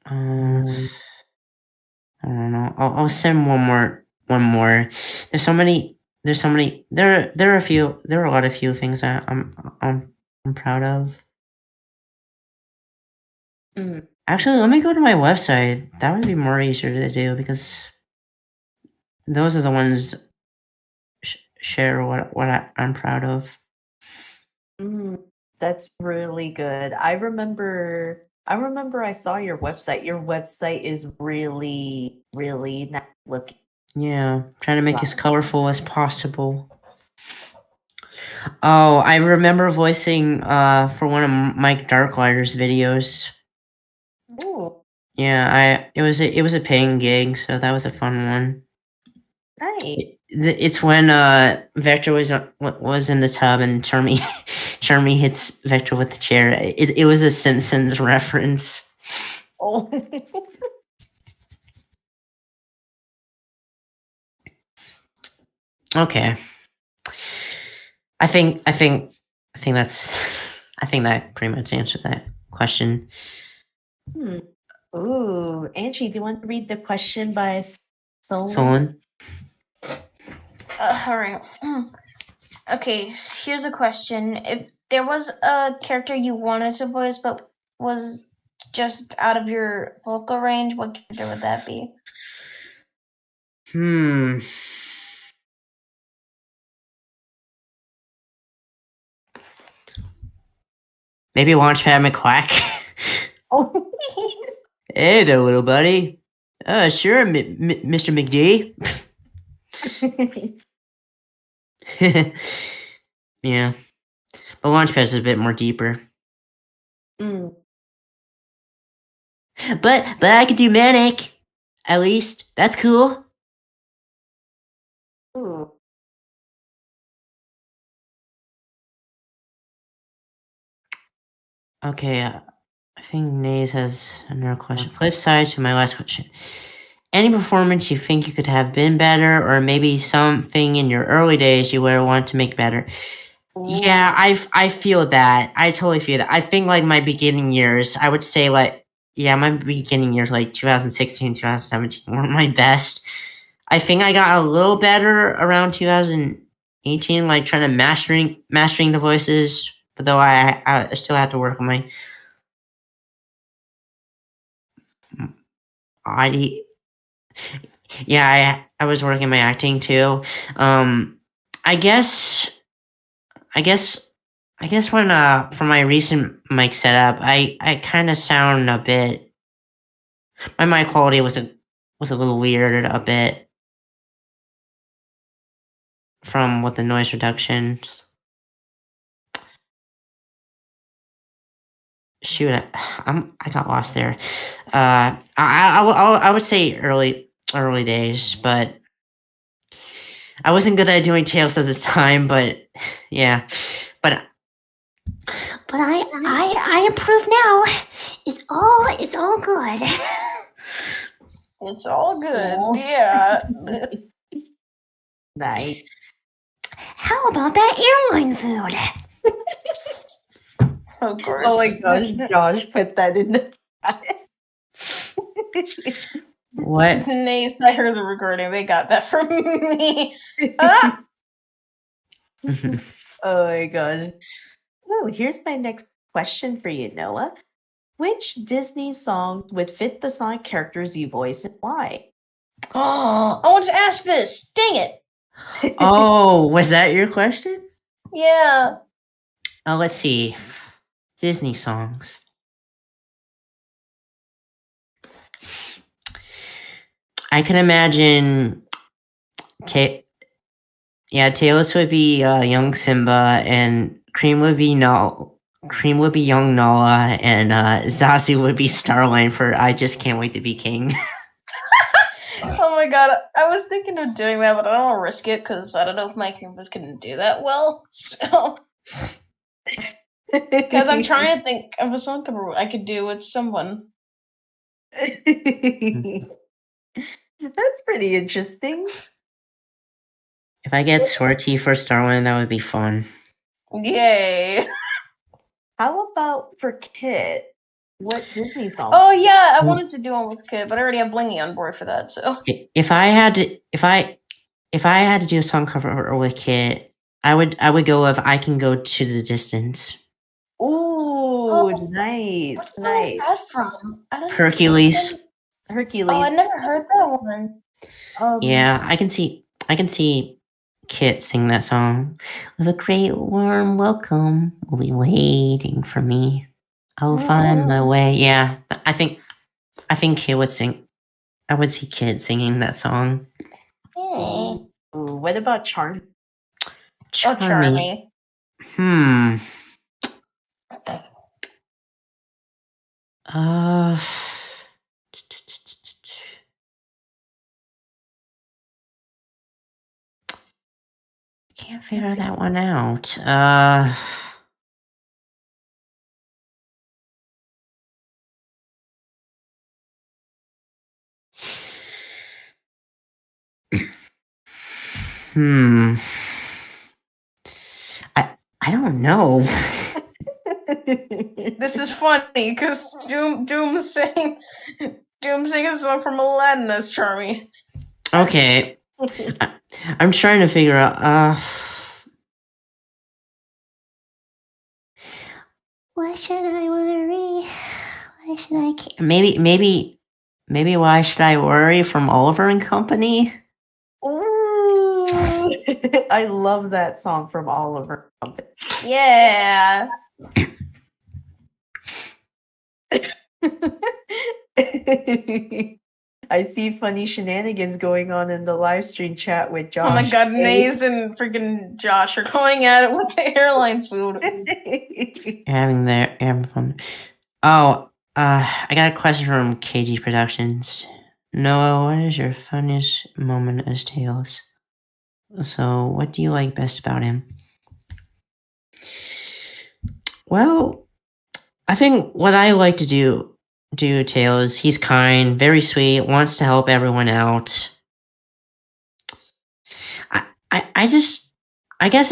I don't know. I'll send one more. There's so many. There are a lot of few things that I'm proud of. Actually, let me go to my website. That would be more easier to do because those are the ones share what I'm proud of. That's really good. I remember I saw your website. Your website is really, really nice looking. Yeah, trying to make as colorful as possible. Oh, I remember voicing for one of Mike Darklighter's videos. Ooh. Yeah, it was a paying gig, so that was a fun one. Right. It's when Vector was in the tub and Charmy hits Vector with the chair. It was a Simpsons reference. Oh. Okay. I think that pretty much answers that question. Ooh, Angie, do you want to read the question by Solon? All right. Okay, here's a question. If there was a character you wanted to voice but was just out of your vocal range, what character would that be? Maybe Launchpad McQuack. Oh. Hey there, little buddy. Sure, Mr. McD. Yeah. But Launchpad is a bit more deeper. But I could do Manic. At least. That's cool. Ooh. Okay, I think Naze has another question. Flip side to my last question. Any performance you think you could have been better, or maybe something in your early days you would have wanted to make better? Yeah, I feel that. I totally feel that. I think like my beginning years, I would say my beginning years, like 2016, 2017, weren't my best. I think I got a little better around 2018, like trying to mastering the voices. But though I still have to work on my ID. Yeah, I was working my acting too. I guess when for my recent mic setup, I kind of sound a bit. My mic quality was a little weird a bit from with the noise reduction. Shoot, I got lost there. I would say early days, but I wasn't good at doing Tails at the time. But yeah, but But I approve now. It's all good. It's all good. Cool. Yeah. Nice. How about that airline food? Of course. Oh my gosh, Josh put that in the what? Nice. I heard the recording. They got that from me. Ah! Oh my gosh. Oh, here's my next question for you, Noah. Which Disney songs would fit the Sonic characters you voice and why? Oh, I want to ask this. Dang it. Oh, was that your question? Yeah. Oh, let's see. Disney songs. I can imagine. Tails would be young Simba, and Cream would be young Nala, and Zazu would be Starline for I Just Can't Wait to Be King. Oh my god. I was thinking of doing that, but I don't want to risk it because I don't know if my cameras can do that well. So. Because I'm trying to think of a song cover I could do with someone. That's pretty interesting. If I get Sortie for Starline, that would be fun. Yay. How about for Kit? What Disney song? Oh yeah, I wanted to do one with Kid, but I already have Blingy on board for that, so. If I had to do a song cover with Kit, I would go with I Can Go to the Distance. Ooh, nice. What song Nice. is that from? I don't Hercules. Hercules. Oh, I never heard that one. Yeah, I can see Kit sing that song. With a great warm welcome will be waiting for me. I will find my way. Yeah, I think Kit would sing. I would see Kit singing that song. Hey. Ooh, what about Charm? Oh, Charmy. Can't figure that one out. I don't know. This is funny because Doom sang a song from Aladdin as Charmy. Okay. I'm trying to figure out. Why should I worry? Why should I care? Maybe Why Should I Worry from Oliver and Company? Ooh, I love that song from Oliver. Yeah. I see funny shenanigans going on in the live stream chat with Josh. Oh my god, Naze and freaking Josh are going at it with the airline food. Having their fun. Oh, I got a question from KG Productions. Noah, what is your funniest moment as Tails? So, what do you like best about him? Well, I think what I like to do Tails, he's kind, very sweet, wants to help everyone out. I guess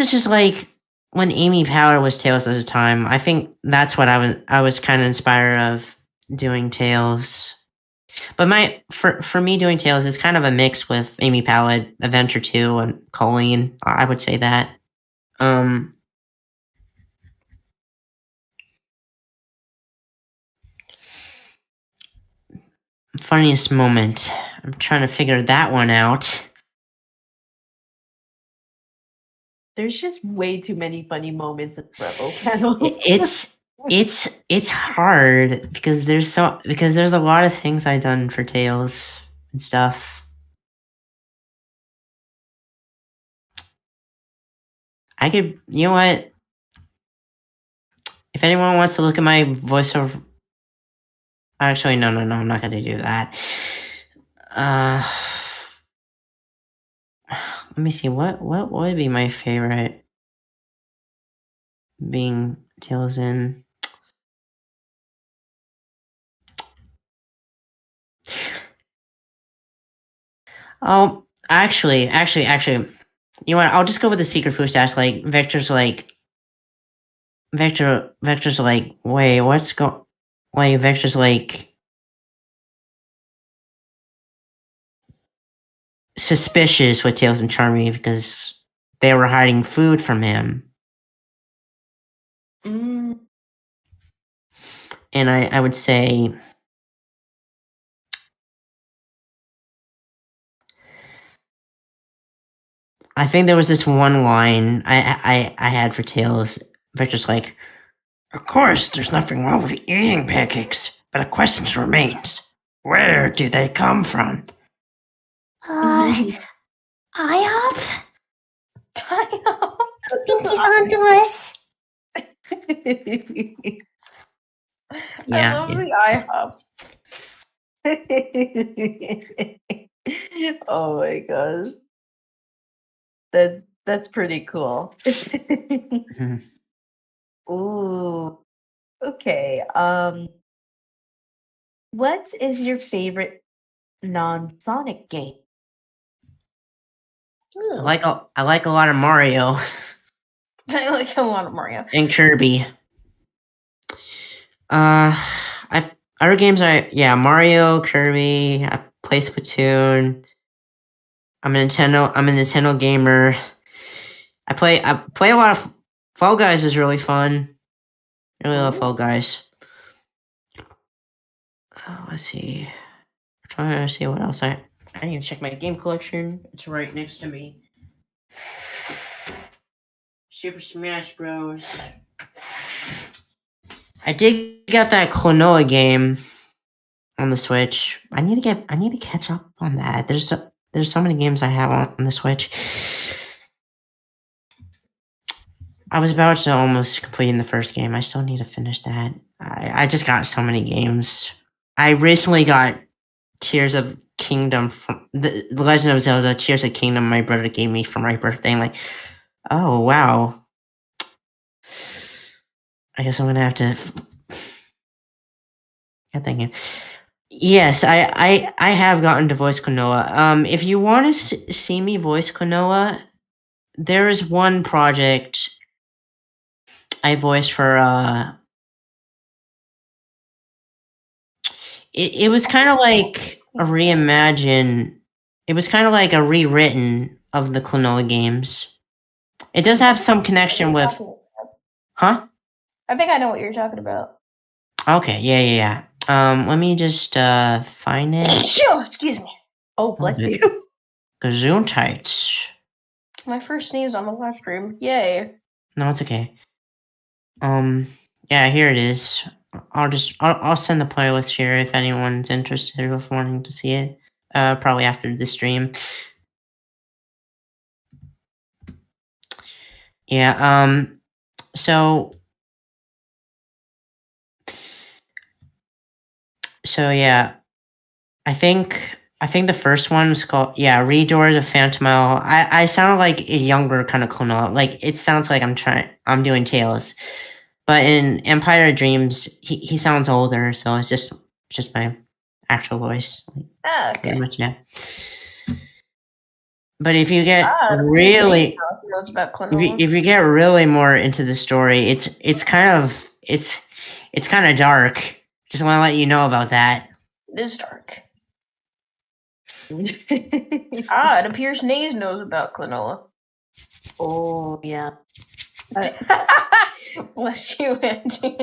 it's just like when Amy Power was Tails at the time. I think that's what I was kind of inspired of doing Tails. But for me doing Tales is kind of a mix with Amy Pallid, Adventure 2, and Colleen. I would say that. Funniest moment. I'm trying to figure that one out. There's just way too many funny moments in Rebel panels. It's hard because there's a lot of things I've done for Tales and stuff. I could, you know what? If anyone wants to look at my voiceover, actually, no, I'm not gonna do that. Let me see. What would be my favorite? Being Tales in. Oh, actually, you know what? I'll just go with the secret food stats. Like Victor's like, wait, what's go? Like Victor's like suspicious with Tails and Charmy because they were hiding food from him. Mm. And I would say, I think there was this one line I had for Tails. Victor's like, of course, there's nothing wrong with eating pancakes, but the question remains, where do they come from? IHOP? I Think he's on to us. Yeah. love the IHOP. Oh my gosh. That's pretty cool. Ooh. Okay. What is your favorite non-Sonic game? I like a lot of Mario I like a lot of Mario. and Kirby. Other games Mario, Kirby. I play Splatoon. I'm a Nintendo gamer. I play a lot of Fall Guys is really fun. I really love Fall Guys. Let's see. I'm trying to see what else I didn't even check my game collection. It's right next to me. Super Smash Bros. I did get that Klonoa game on the Switch. I need to catch up on that. There's so many games I have on the Switch. I was about to almost complete the first game. I still need to finish that. I just got so many games. I recently got Tears of Kingdom from the Legend of Zelda Tears of Kingdom my brother gave me for my birthday. I'm like, oh wow. I guess I'm gonna have to get that game. Yes, I have gotten to voice Klonoa. If you want to see me voice Klonoa, there is one project I voiced for it was kind of like a reimagine. It was kind of like a rewritten of the Klonoa games. It does have some connection with, huh? I think I know what you're talking about. Okay, yeah. Let me just find it. Chill, excuse me. Oh, bless you. Gesundheit. My first sneeze on the live stream. Yay. No, it's okay. Yeah, here it is. I'll send the playlist here if anyone's interested with wanting to see it. Probably after the stream. Yeah, so yeah. I think the first one was called Read Doors of Phantom Isle. I sound like a younger kind of Klonoa. Like it sounds like I'm doing Tales. But in Empire of Dreams, he sounds older, so it's just my actual voice. Okay. Pretty much, yeah. But if you get really if you get really more into the story, it's kind of dark. Just want to let you know about that. It is dark. It appears Naze knows about Klonoa. Oh, yeah. Bless you, Angie.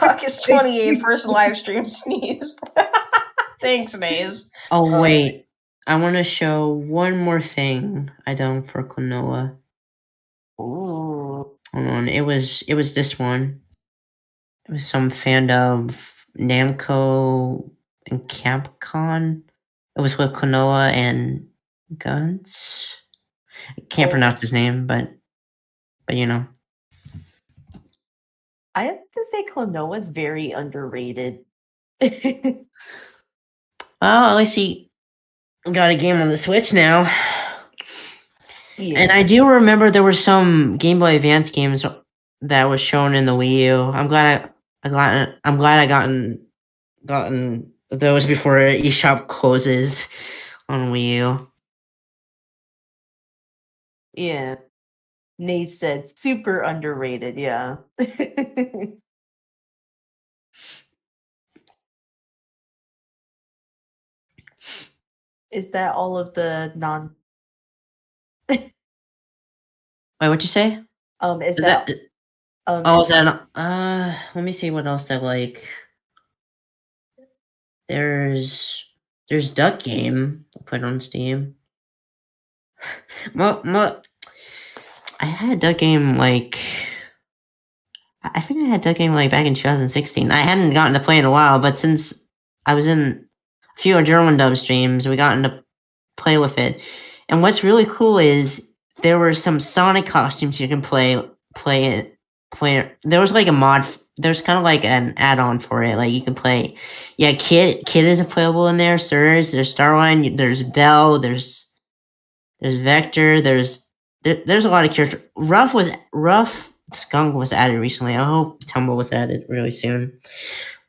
August 28th, first live stream sneeze. Thanks, Naze. Oh wait, I want to show one more thing I done for Klonoa. Ooh. Hold on, it was this one. It was some fan of Namco and Capcom. It was with Klonoa and Guns. I can't pronounce his name, but you know. I have to say Klonoa is very underrated. Well, at least he got a game on the Switch now. Yeah. And I do remember there were some Game Boy Advance games that was shown in the Wii U. I'm glad I gotten those before eShop closes on Wii U. Yeah. Naze said super underrated, yeah. Is that all of the non Wait, what'd you say? is Is that that? is Is that? Let me see what else I like. There's Duck Game. I put on Steam. Well, I had Duck Game like. I think I had Duck Game like back in 2016. I hadn't gotten to play in a while, but since I was in a few German dub streams, we got to play with it. And what's really cool is there were some Sonic costumes you can play. There was like a mod. There's kind of like an add-on for it. Like you can play. Yeah, Kid is playable in there. There's Starline. There's Bell. There's Vector. There's a lot of characters. Rough Skunk was added recently. I hope Tumble was added really soon.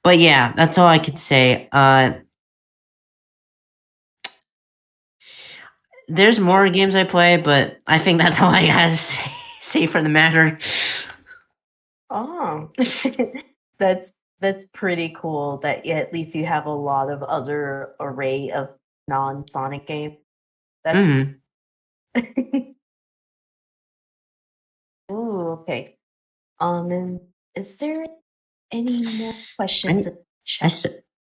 But yeah, that's all I could say. There's more games I play, but I think that's all I gotta say for the matter. Oh. That's pretty cool that at least you have a lot of other array of non-Sonic games. That's Ooh, okay. And is there any more questions?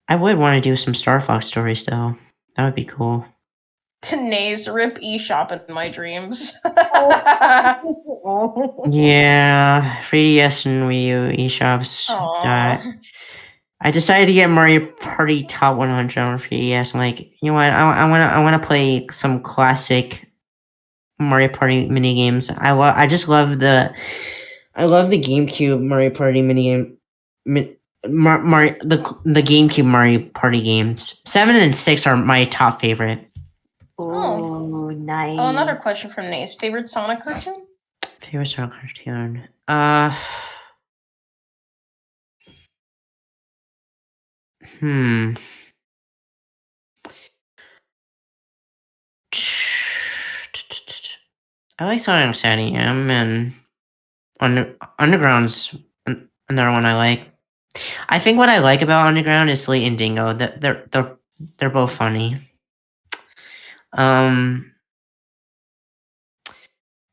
I would want to do some Star Fox stories though. That would be cool. Naze, rip eShop in my dreams. Yeah, 3DS and Wii U eShops. I decided to get Mario Party Top 100 on 3DS. I'm like, you know what? I want to play some classic Mario Party mini games. I just love the GameCube Mario Party mini game. The GameCube Mario Party games. 7 and 6 are my top favorite. Oh, nice. Oh, another question from Nace. Favorite Sonic cartoon? Favorite Sonic cartoon? I like Sonic Stadium and Underground's another one I like. I think what I like about Underground is Slate and Dingo. They're both funny.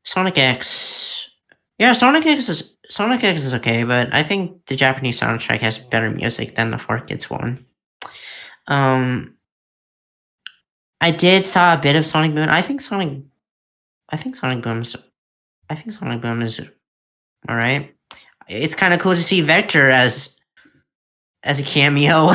Sonic X. Yeah, Sonic X is okay, but I think the Japanese soundtrack has better music than the 4Kids one. I did saw a bit of Sonic Boom. I think Sonic Boom is alright. It's kind of cool to see Vector as a cameo.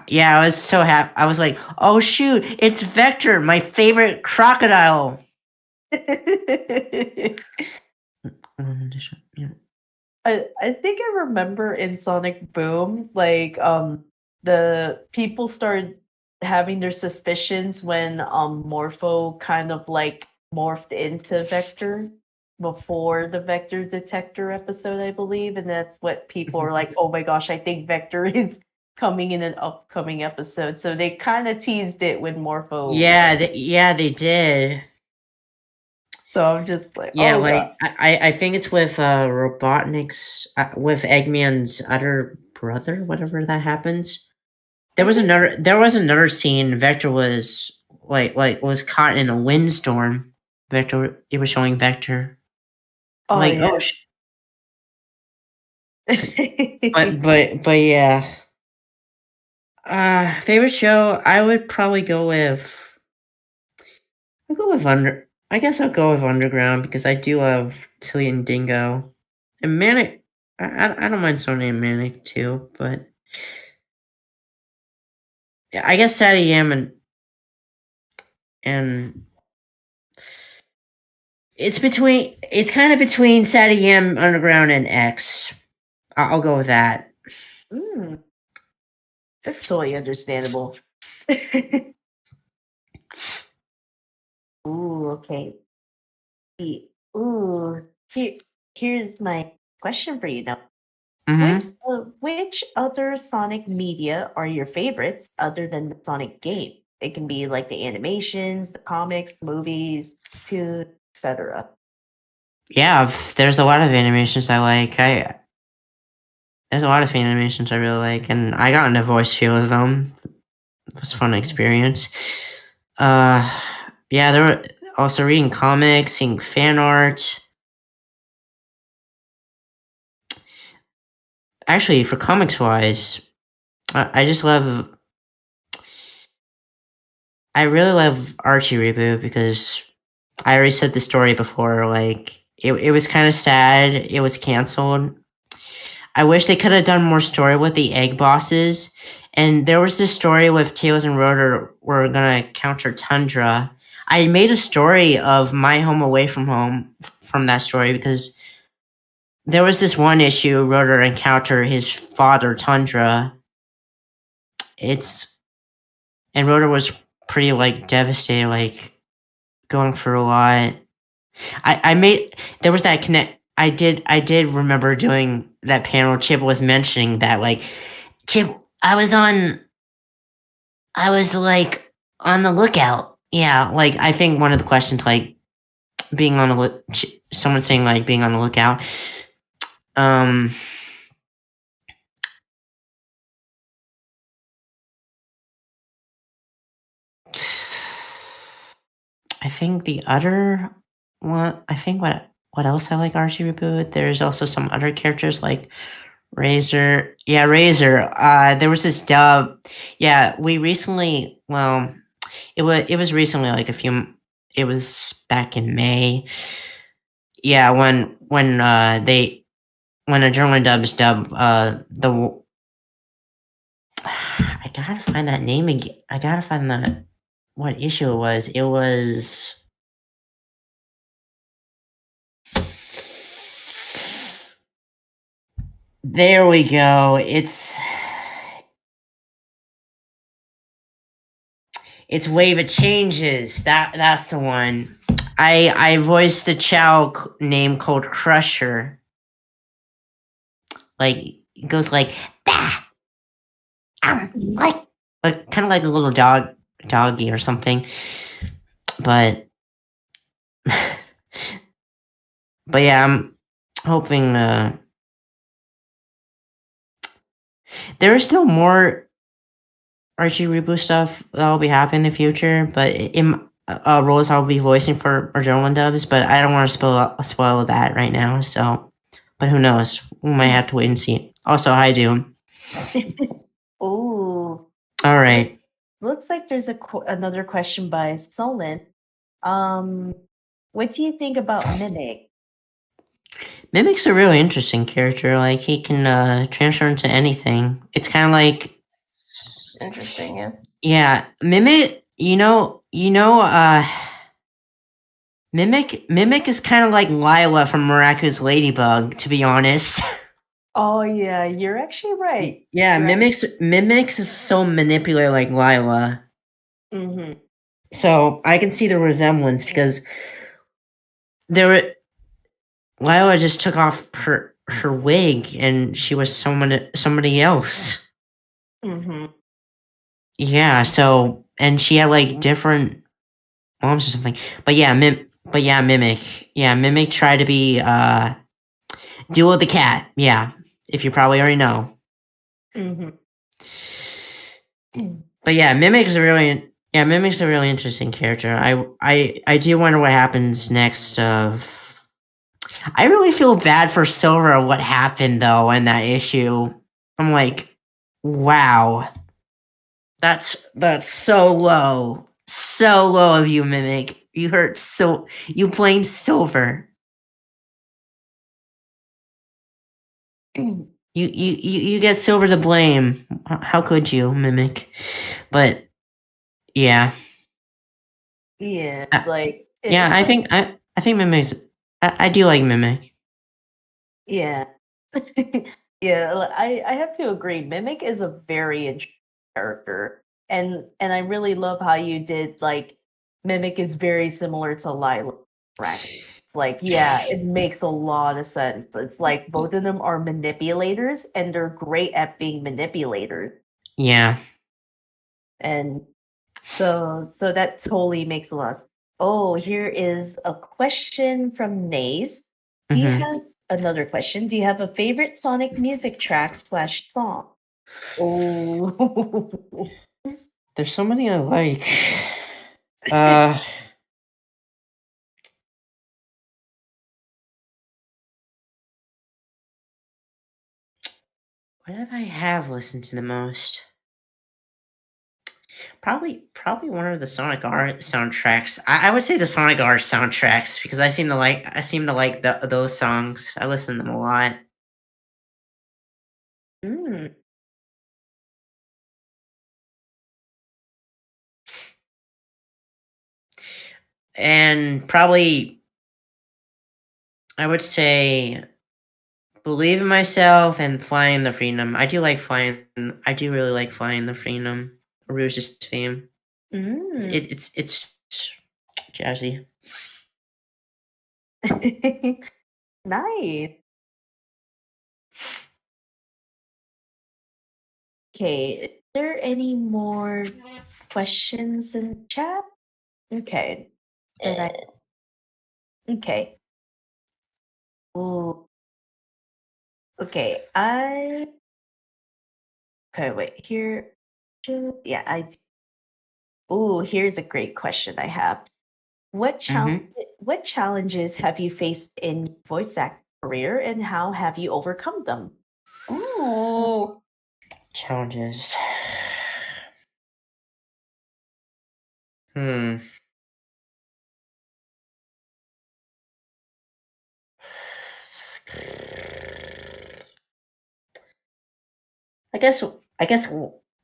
Yeah, I was so happy. I was like, "Oh shoot, it's Vector, my favorite crocodile." I think I remember in Sonic Boom, like the people started having their suspicions when Morpho kind of like morphed into Vector before the Vector Detector episode, I believe, and that's what people are like, "Oh my gosh, I think Vector is coming in an upcoming episode." So they kind of teased it when Morpho. Yeah, they did. So I'm just like, yeah, oh, like God. I think it's with Robotnik's with Eggman's other brother, whatever that happens. There was another scene. Vector was was caught in a windstorm. Vector, it was showing Vector. Oh, Like, yeah. but yeah. Favorite show? I would probably go with. I'll go with I guess I'll go with Underground because I do love Tilly and Dingo, and Manic. I don't mind Sony and Manic too, but yeah, I guess Sadie M and it's kind of between Sadie M, Underground, and X. I'll go with that. That's totally understandable. Ooh, okay. Ooh, here's my question for you now. Which other Sonic media are your favorites other than the Sonic game? It can be like the animations, the comics, movies, tunes, etc. Yeah, there's a lot of animations I like. There's a lot of animations I really like, and I got into voice few of them. It was a fun experience. Yeah, there were also reading comics, seeing fan art. Actually, for comics wise, I just love. I really love Archie reboot because I already said the story before. Like it was kind of sad. It was canceled. I wish they could have done more story with the egg bosses. And there was this story with Tails and Rotor were gonna counter Tundra. I made a story of My Home Away from Home from that story because there was this one issue Rotor encountered his father Tundra. And Rotor was pretty devastated, going through a lot. I made there was that connect. I did remember doing that panel. Chip was mentioning that Chip. I was on the lookout. Yeah, I think one of the questions being on the someone saying being on the lookout. I think the other one. I think what else I like Archie reboot. There's also some other characters like Razor. Yeah, Razor. There was this dub. Yeah, we recently. Well, it was recently it was back in May. Yeah, when Adrenaline Dubs dub the. I gotta find that name again. I gotta find what issue it was. It was. There we go. It's Wave of Changes. That's the one. I voiced the Chow name called Crusher. It goes bah! Kind of like a little doggy or something. But yeah, I'm hoping there is still more Archie reboot stuff that'll be happening in the future, but in roles I'll be voicing for Adrenaline Dubs, but I don't want to spoil that right now. So, but who knows? We might have to wait and see. Also, hi, Doom. Ooh. All right. Looks like there's another question by Solon. What do you think about Mimic? Mimic's a really interesting character. He can transfer into anything. It's kind of interesting, yeah. Yeah, Mimic. Mimic is kind of like Lila from Miraculous Ladybug, to be honest. Oh yeah, you're actually right. Yeah, Mimics is so manipulated like Lila. Mm-hmm. So I can see the resemblance because Lila just took off her wig and she was somebody else. Mm-hmm. Yeah, so and she had different moms or something. But yeah, Mimic. Yeah, Mimic tried to be Duel with the Cat. Yeah, if you probably already know. Mm-hmm. But yeah, Mimic's a really interesting character. I do wonder what happens next. I really feel bad for Silver. What happened though in that issue? I'm like, wow, that's so low of you, Mimic. You you blame Silver. You get Silver to blame. How could you, Mimic? But yeah. Yeah, Yeah, I think Mimic's. I do like Mimic. Yeah. Yeah, I have to agree. Mimic is a very interesting character. And I really love how you did Mimic is very similar to Lila. Right. It's like, yeah, it makes a lot of sense. It's like both of them are manipulators and they're great at being manipulators. Yeah. And so that totally makes a lot of sense. Oh, here is a question from Nays. Do you have another question? Do you have a favorite Sonic music track / song? Oh, There's so many I like. What did I have listened to the most? Probably one of the Sonic R soundtracks. I would say the Sonic R soundtracks because I seem to like those songs. I listen to them a lot. And probably I would say Believe in Myself and Flying the Freedom. I do really like Flying the Freedom. Rouge's theme. It's jazzy. Nice. Okay, is there any more questions in chat? Okay. Okay. Ooh. Okay, okay, wait, here. Yeah, Ooh, here's a great question I have. What challenges have you faced in your voice acting career and how have you overcome them? Ooh. Challenges.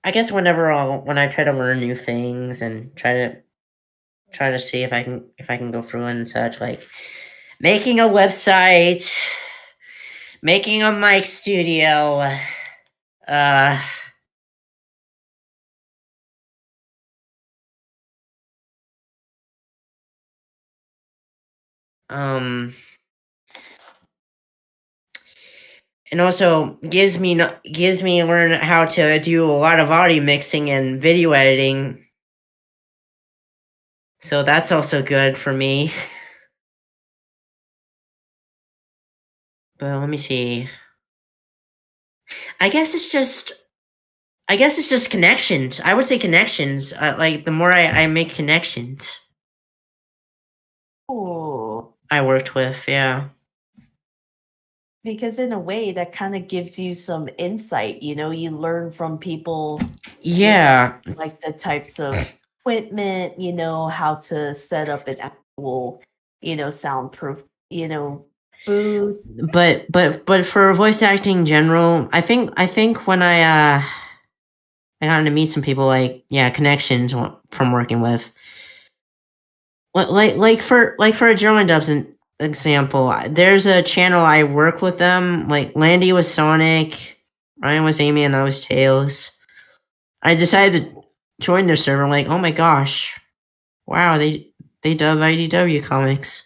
I guess whenever when I try to learn new things and try to see if I can go through and such, like making a website, making a mic studio, and also gives me learn how to do a lot of audio mixing and video editing. So that's also good for me. But let me see. I guess it's just connections. I would say connections. Like the more I make connections. Oh, I worked with, yeah. because in a way that kind of gives you some insight, you learn from people. Yeah. Like the types of equipment, how to set up an actual, soundproof, booth. But for voice acting in general, I think when I got to meet some people, like, yeah, connections from working with, like for a German dubs example, there's a channel I work with them, like Landy was Sonic, Ryan was Amy, and I was Tails. I decided to join their server. I'm like, oh my gosh, wow, they dub IDW comics.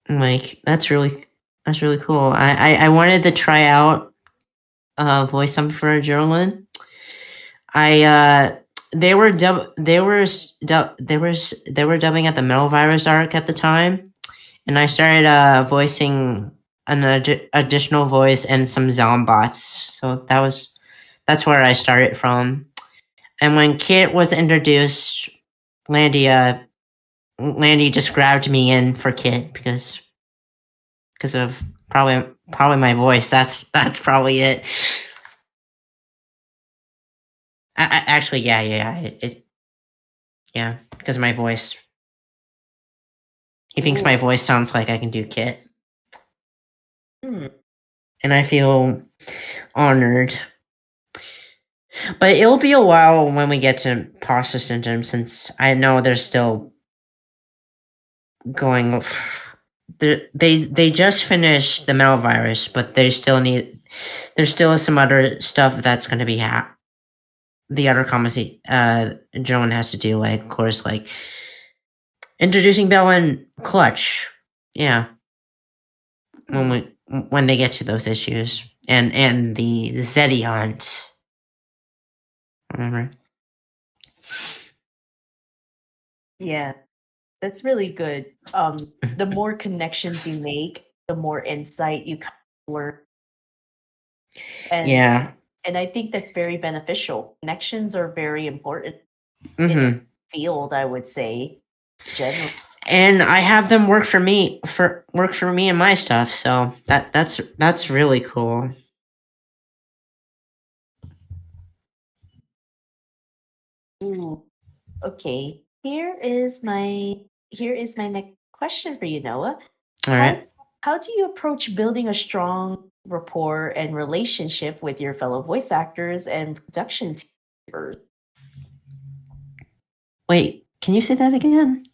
I'm like, that's really cool. I wanted to try out voice something for a German. They were dubbing at the Metal Virus arc at the time, and I started voicing an additional voice and some Zombots. So that's where I started from. And when Kit was introduced, Landy just grabbed me in for Kit because of probably my voice. That's probably it. Actually, yeah, yeah, because of my voice. He thinks my voice sounds like I can do Kit. And I feel honored. But it'll be a while when we get to imposter syndrome, since I know they're still going. They just finished the Mel virus, but there's still some other stuff that's going to be the other comments Joan has to do, like, of course, like introducing Bell and Clutch. Yeah. When they get to those issues. And the Zeddy hunt. Remember? Yeah, that's really good. The more connections you make, the more insight you learn. Yeah. And I think that's very beneficial. Connections are very important in Mm-hmm. the field, I would say, generally. And I have them work for me and my stuff, so that's really cool. Ooh, okay. Here is my next question for you, Noah. All right. How do you approach building a strong rapport and relationship with your fellow voice actors and production teams? Wait, can you say that again?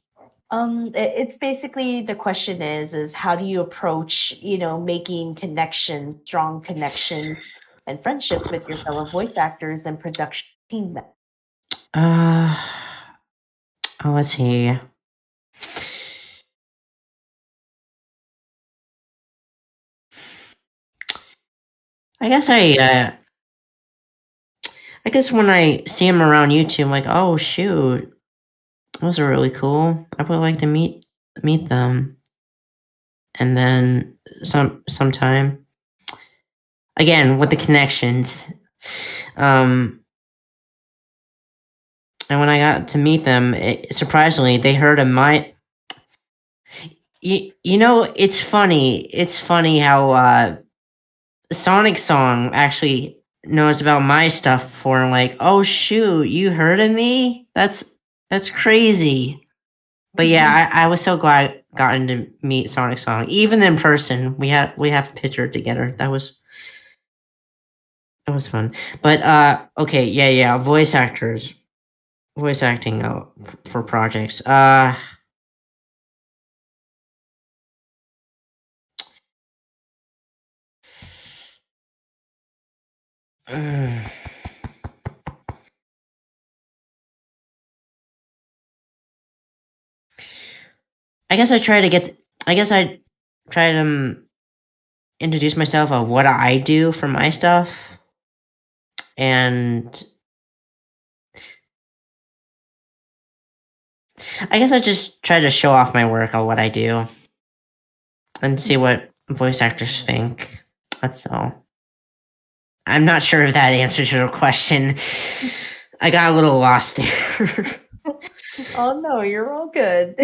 It's basically, the question is how do you approach, making connections, strong connections and friendships with your fellow voice actors and production team members? Let's see. I guess when I see him around YouTube, I'm like, oh shoot, those are really cool. I would like to meet them. And then sometime again with the connections. And when I got to meet them, surprisingly, they heard of my. You know, it's funny. It's funny how Sonic Song actually knows about my stuff before. I'm like, oh shoot, you heard of me? That's crazy. But yeah, I was so glad I gotten to meet Sonic Song, even in person. We have a picture together. That was fun. But okay, yeah, voice acting for projects. I guess I try to introduce myself of what I do for my stuff, and I guess I just try to show off my work on what I do and see what voice actors think. That's all. I'm not sure if that answers your question. I got a little lost there. Oh no, you're all good.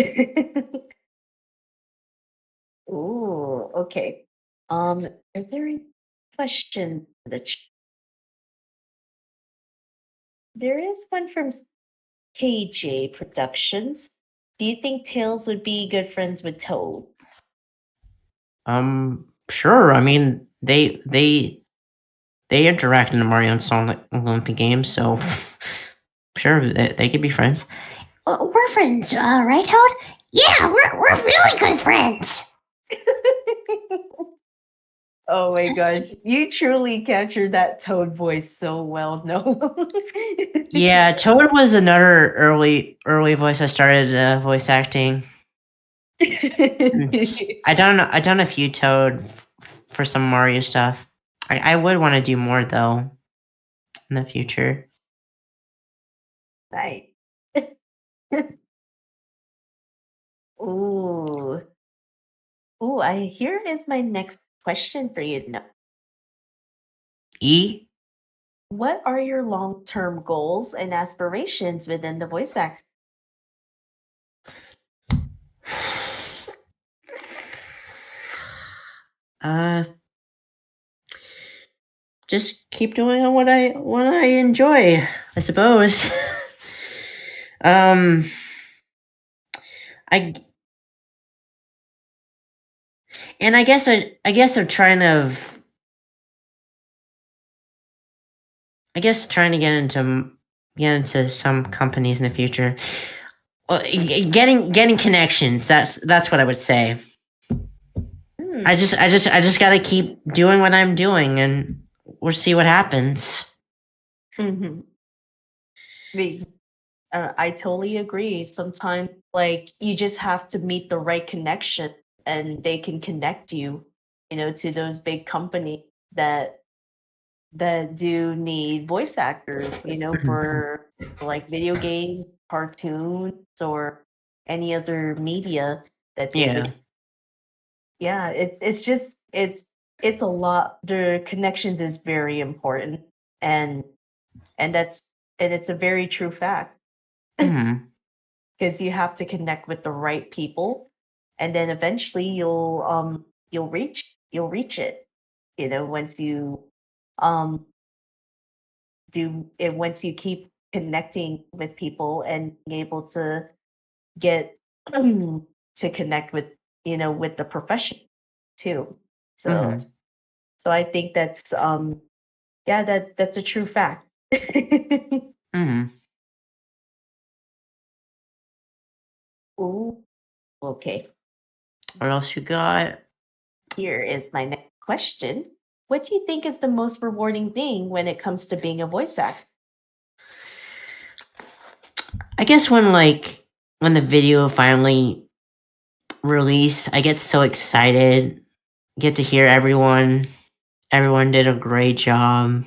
Ooh, okay. Are there any questions? There is one from KJ Productions. Do you think Tails would be good friends with Toad? Sure. I mean, they interact in the Mario and Sonic Olympic games, so sure, they could be friends. We're friends, right, Toad? Yeah, we're really good friends. Oh my gosh, you truly captured that Toad voice so well, no? Yeah, Toad was another early voice I started voice acting. I done a few Toad for some Mario stuff. I would want to do more though in the future. Right. Ooh. Here is my next question for you. No. E? What are your long-term goals and aspirations within the voice acting? Just keep doing what I enjoy, I suppose. I and I guess I'm trying to get into some companies in the future. Well, getting connections. That's what I would say. I just gotta keep doing what I'm doing, and we'll see what happens. Mm-hmm. I totally agree. Sometimes, like, you just have to meet the right connection, and they can connect you, to those big companies that do need voice actors, for like video games, cartoons, or any other media that they would. Yeah, it's a lot. The connections is very important, and it's a very true fact. Because you have to connect with the right people, and then eventually you'll reach it. Once you do it, once you keep connecting with people and being able to get to connect with with the profession too. So I think that's that's a true fact. Ooh, okay. What else you got? Here is my next question. What do you think is the most rewarding thing when it comes to being a voice actor? I guess when the video finally release, I get so excited. Get to hear everyone did a great job.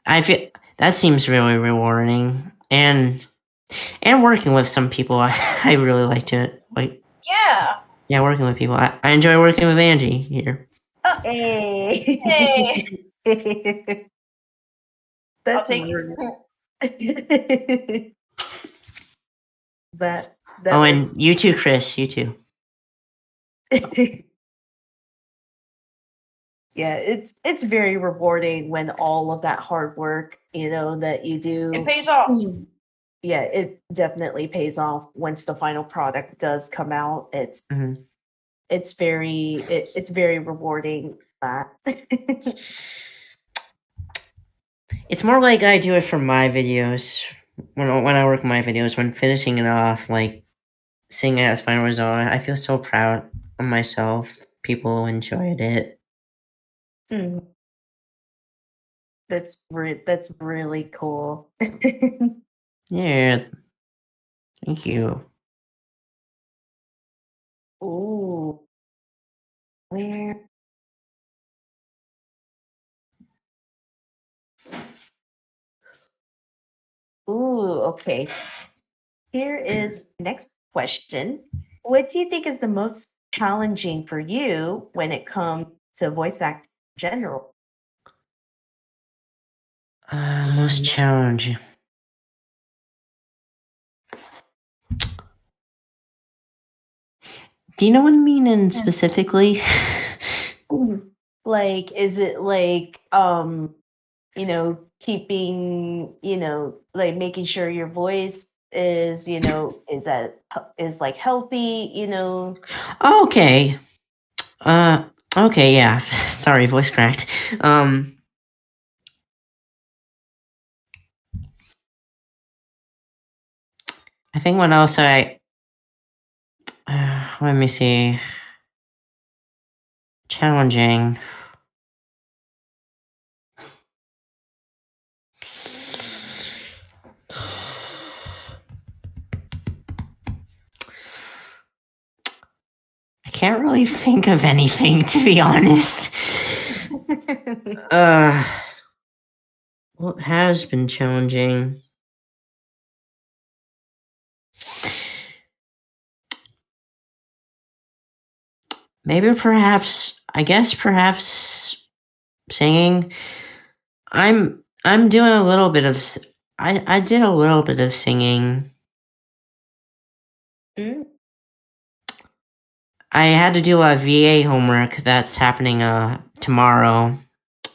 I feel that seems really rewarding, and working with some people I really like to like. Yeah, working with people. I enjoy working with Angie here. Hey. That's I'll take rude. that and you too, Chris. You too. Yeah, it's very rewarding when all of that hard work, that you do, it pays off. Yeah, it definitely pays off once the final product does come out. It's very rewarding. It's more like I do it for my videos. When I work my videos, when finishing it off, like seeing it as final result, I feel so proud of myself. People enjoyed it. That's really cool. Yeah. Thank you. Ooh. Where? Ooh, okay. Here is next question. What do you think is the most challenging for you when it comes to voice acting in general? Most challenging. Do you know what I mean in specifically? Like, is it like keeping, like making sure your voice is, is like healthy, Okay. Okay, yeah. Sorry, voice cracked. I think what else let me see. Challenging. I can't really think of anything, to be honest. What has been challenging? Maybe perhaps singing. I'm doing a little bit of. I did a little bit of singing. Mm. I had to do a VA homework that's happening tomorrow,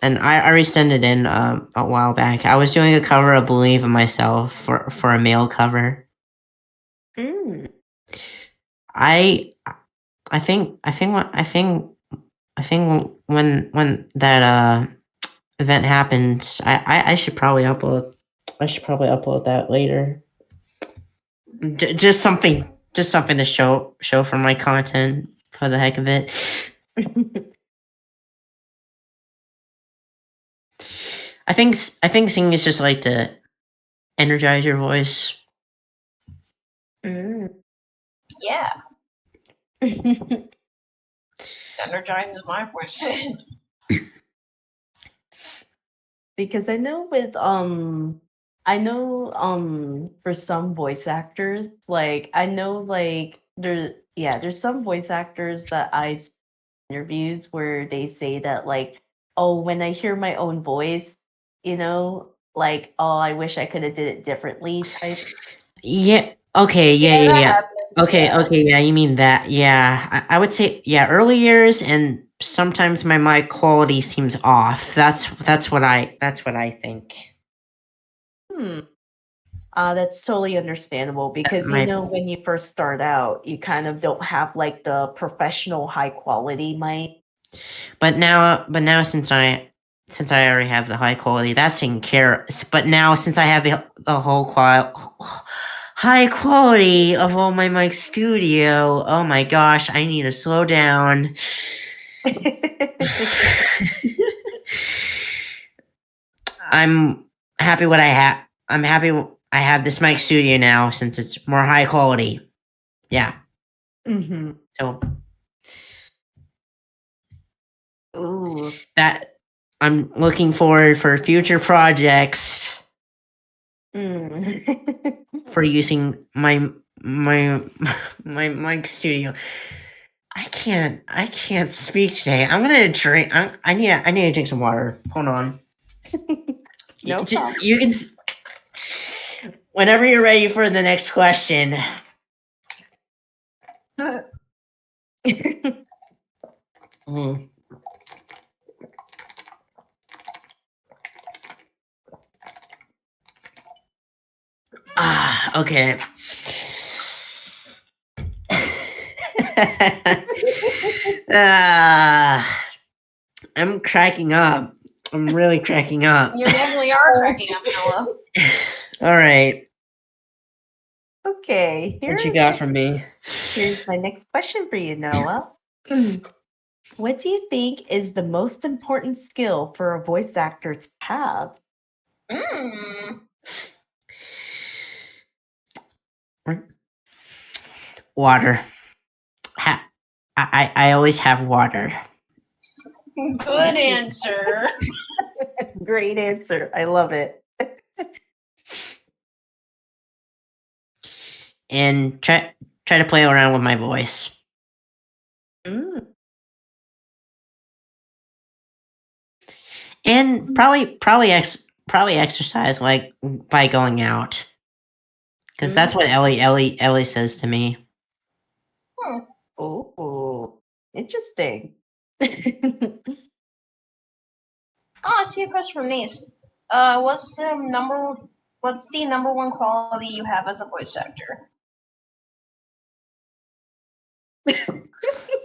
and I already sent it in a while back. I was doing a cover of "Believe in Myself" for a male cover. Mm. I think when that event happens, I should probably upload. I should probably upload that later. Just something to show for my content for the heck of it. I think singing is just like to energize your voice. Mm. Yeah, energizes my voice. Because I know for some voice actors, like I know like there's some voice actors that I've seen in interviews where they say that like, oh, when I hear my own voice, like, oh, I wish I could have did it differently type. Yeah. Okay. Yeah, that happens, Okay. yeah. Okay. Yeah. You mean that? Yeah. I would say early years, and sometimes my mic quality seems off. That's what I think. That's totally understandable because My when you first start out, you kind of don't have like the professional high quality mic. but now since I already have the high quality, that's taken care of. But now since I have the whole high quality of all my mic studio, oh my gosh, I need to slow down. I'm happy what I have. I'm happy I have this mic studio now since it's more high quality. Yeah. Mm-hmm. So Ooh. that I'm looking forward for future projects Mm. for using my mic studio. I can't speak today. I'm gonna drink. I need to drink some water. Hold on. No problem. You can. Whenever you're ready for the next question. Mm. Okay. I'm cracking up. I'm really cracking up. You definitely are cracking up, Noah. All right. Okay, What you got for me? here's my next question for you, Noah. What do you think is the most important skill for a voice actor to have? Water. I always have water. Good answer. Great answer. I love it. And try to play around with my voice. Mm. And probably exercise like by going out. Because that's what Ellie says to me. Oh, interesting. Oh, I see a question from Nate. What's the number one quality you have as a voice actor?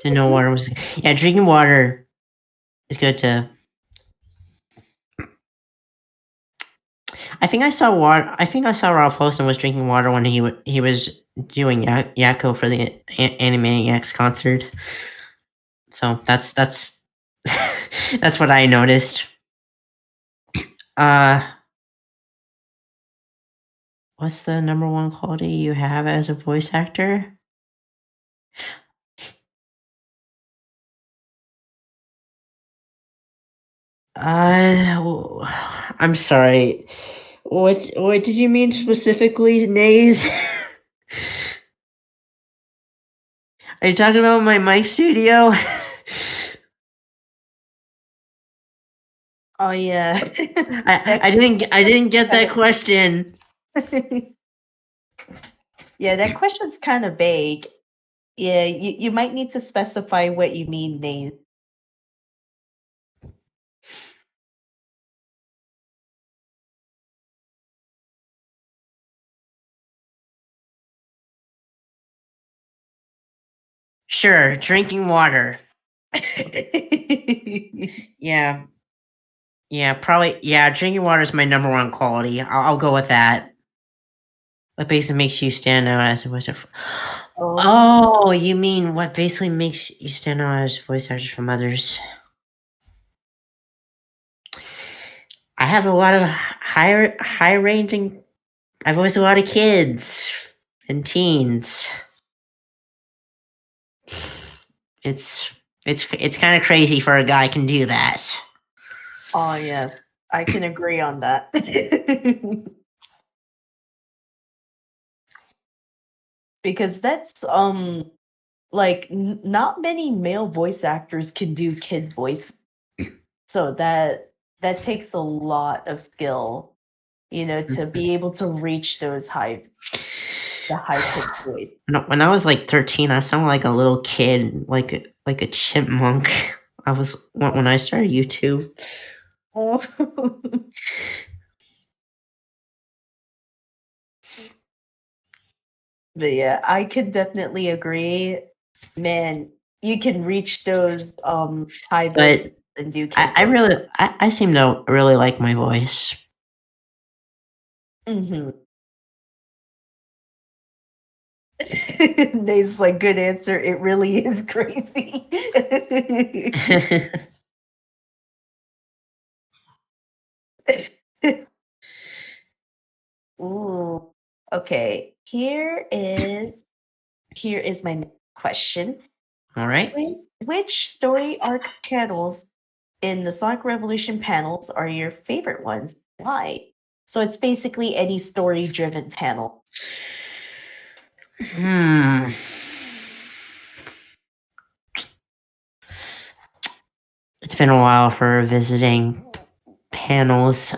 To know water was drinking water is good to. I think I saw Rob Paulson was drinking water when he was doing Yakko for the Animaniacs concert. So that's that's what I noticed. What's the number one quality you have as a voice actor? I'm sorry. What did you mean specifically, Nays? Are you talking about my mic studio? Oh yeah. I didn't get that question. Yeah, that question's kind of vague. Yeah, you might need to specify what you mean, Nate. Sure, drinking water. Yeah. Yeah, probably. Yeah, drinking water is my number one quality. I'll go with that. What basically makes you stand out as a voice actor? Oh, you mean what basically makes you stand out as a voice actor from others? I have a lot of high ranging. I voice a lot of kids and teens. It's kind of crazy for a guy can do that. Oh yes, I can agree on that. Because that's like not many male voice actors can do kid voice. So that takes a lot of skill, to be able to reach those high pitched voice. When I was like 13, I sounded like a little kid, like a chipmunk. I was when I started YouTube. Oh. But yeah, I could definitely agree. Man, you can reach those high voices and do kid I really I seem to really like my voice. Mm-hmm. Nate's like, good answer. It really is crazy. Ooh. Okay. Here is my next question. All right. Which story arc panels in the Sonic Revolution panels are your favorite ones? Why? So it's basically any story driven panel. It's been a while for visiting panels.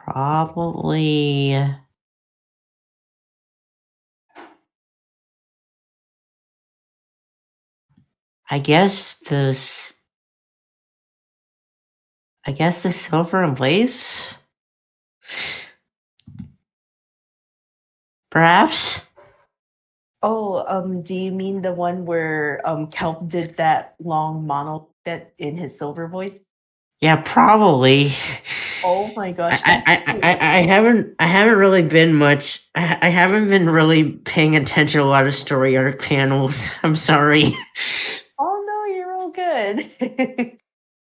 Probably. I guess the silver and blaze. Perhaps. Oh, do you mean the one where Kelp did that long monologue in his silver voice? Yeah, probably. Oh my gosh. I haven't really been much. I haven't been really paying attention to a lot of story arc panels. I'm sorry. Oh no, you're all good.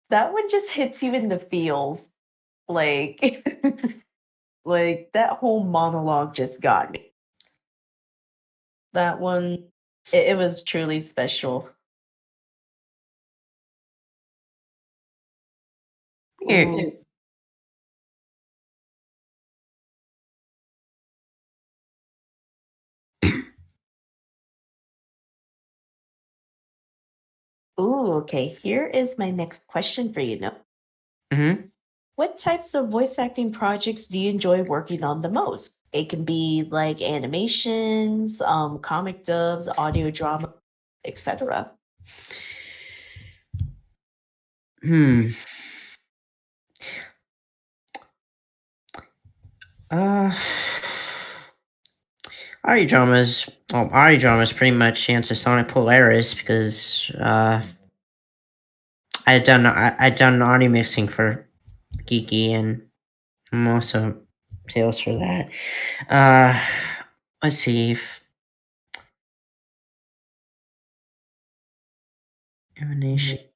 That one just hits you in the feels. Like like that whole monologue just got me. That one it was truly special. Here. Ooh, okay. Here is my next question for you, Noah. Mm-hmm. What types of voice acting projects do you enjoy working on the most? It can be like animations, comic dubs, audio drama, etc. Ari dramas. Well, Ari dramas pretty much answer Sonic Polaris because I'd done audio mixing for Geeky and I'm also sales for that. Let's see. Animations.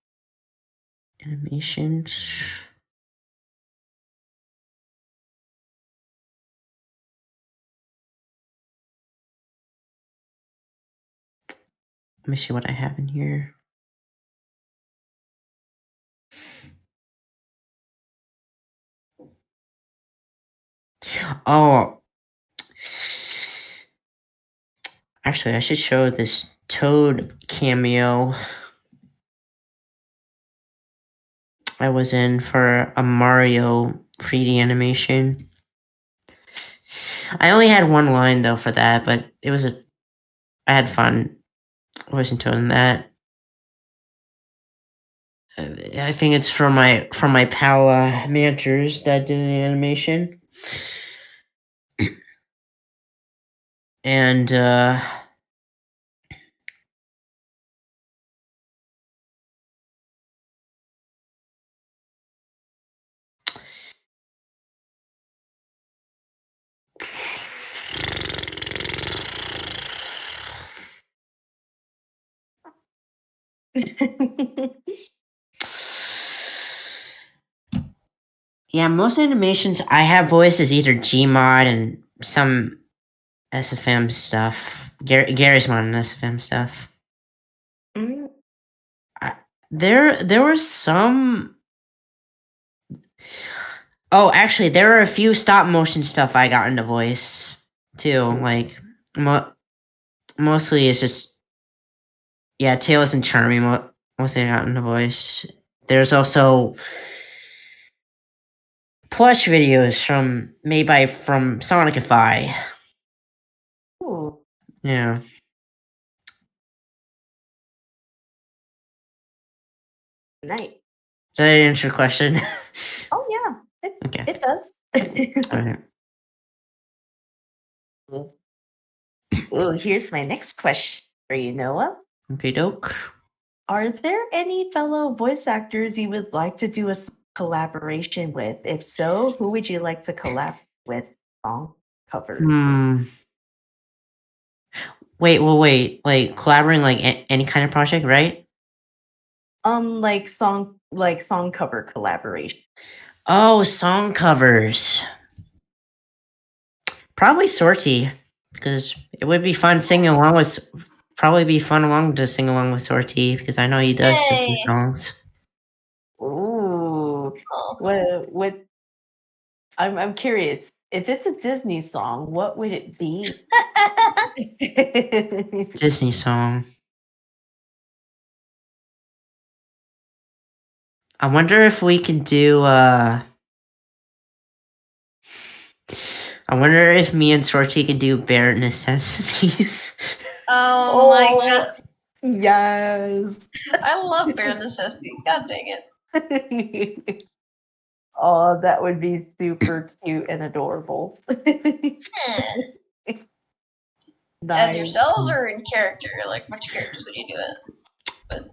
Let me see what I have in here. Oh, Actually, I should show this Toad cameo I was in for a Mario 3D animation. I only had one line though for that, but I had fun voicing Toad in that. I think it's from my pal Manters that did the animation. And yeah, most animations I have voiced is either Gmod and some SFM stuff. Gary's mod and SFM stuff. Mm. There were some. Oh, actually, there are a few stop motion stuff I got into voice too. Like mostly it's just Tails and Charmy. Mostly I got into voice. There's also plush videos made from Sonicify. Ooh, Yeah. nice. Did I answer your question? Oh yeah, Okay. it does. All right. Well, here's my next question for you, Noah. Okay, doke. Are there any fellow voice actors you would like to do a collaboration with? If so, who would you like to collab with? Song cover. Wait. Like collaborating, like any kind of project, right? Like song cover collaboration. Oh, song covers. Probably Sortie, because it would be fun singing along with. Probably be fun to sing along with Sortie because I know he does some Yay. songs. Ooh, Oh. what? I'm curious. If it's a Disney song, what would it be? Disney song. I wonder if we can do. I wonder if me and Sortie can do Bare Necessities. Oh my god. Yes. I love Bare Necessities. God dang it. Oh, that would be super cute and adorable. As Nice. yourselves or in character? Like, which characters would you do it? But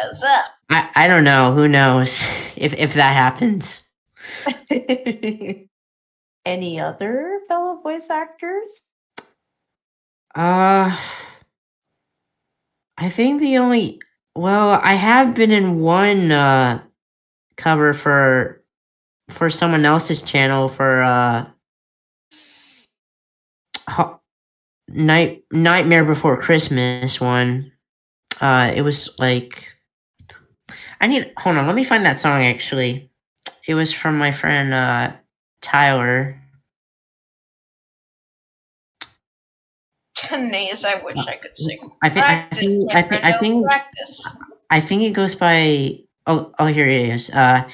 as I don't know. Who knows if that happens? Any other fellow voice actors? I think the only. Well, I have been in one cover for someone else's channel for Nightmare Before Christmas one. It was like hold on, let me find that song actually. It was from my friend Tyler. Nays, I wish I could sing. I think Practice. I think it goes by here it is. I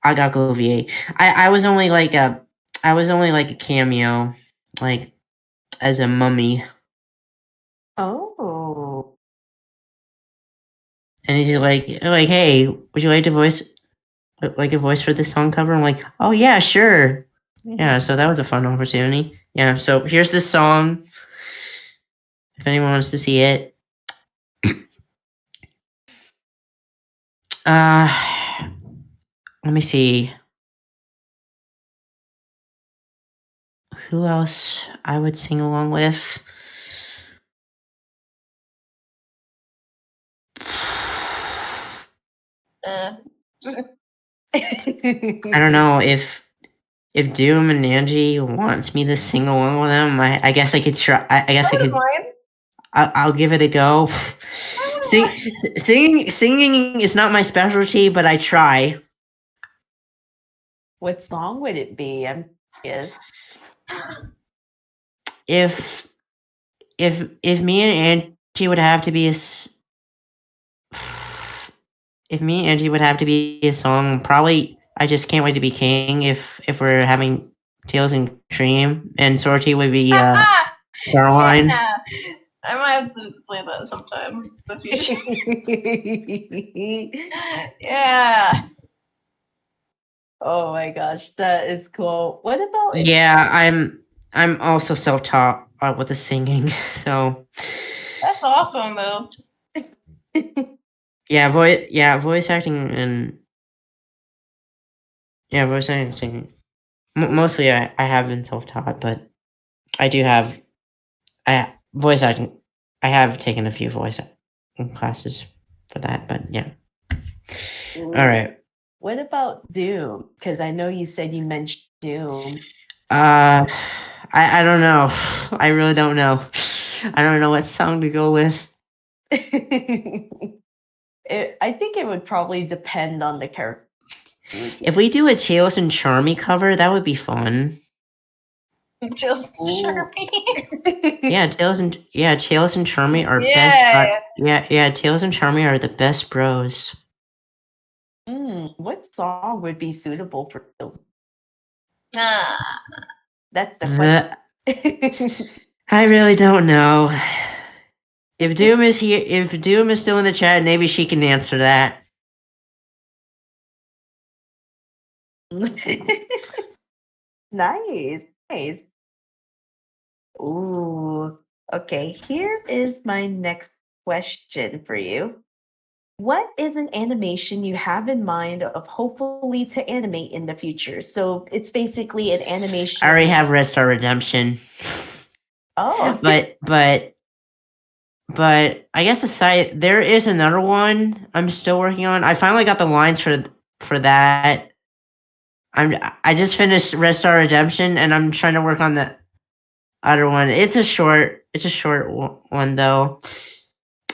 got go VA. I was only like a cameo, like as a mummy. Oh. And he's like, hey, would you like to voice a voice for this song cover? I'm like, oh yeah, sure. Yeah, so that was a fun opportunity. Yeah, so here's this song. If anyone wants to see it. Let me see. Who else I would sing along with? I don't know if Doom and Angie wants me to sing along with them. I guess I could try. I guess I could. I'll give it a go. Singing is not my specialty, but I try. What song would it be? I'm curious. If if me and Angie would have to be if me and Angie would have to be a song, probably I Just Can't Wait to Be King. If we're having Tails and Cream, and Sortie would be Caroline. Yeah. I might have to play that sometime in the future. Yeah. Oh my gosh, that is cool. What about Yeah, I'm also self-taught with the singing, so That's awesome, though. voice acting and voice acting and singing. Mostly I have been self-taught, but I do have voice acting. I have taken a few voice acting classes for that, but yeah. Ooh. All right. What about Doom? Because I know you said you mentioned Doom. I don't know. I really don't know. I don't know what song to go with. I think it would probably depend on the character. If we do a Tails and Charmy cover, that would be fun. Tails and Charmy. Yeah, Tails and Charmy are Yeah. best. Tails and Charmy are the best bros. What song would be suitable for Tails? Ah. That's the question. I really don't know. If Doom is here, if Doom is still in the chat, maybe she can answer that. Nice. Ooh. Okay, here is my next question for you. What is an animation you have in mind of hopefully to animate in the future? So it's basically an animation. I already have Red Star Redemption. Oh. But I guess aside, there is another one I'm still working on. I finally got the lines for that. I just finished Red Star Redemption, and I'm trying to work on the other one. It's a short one though.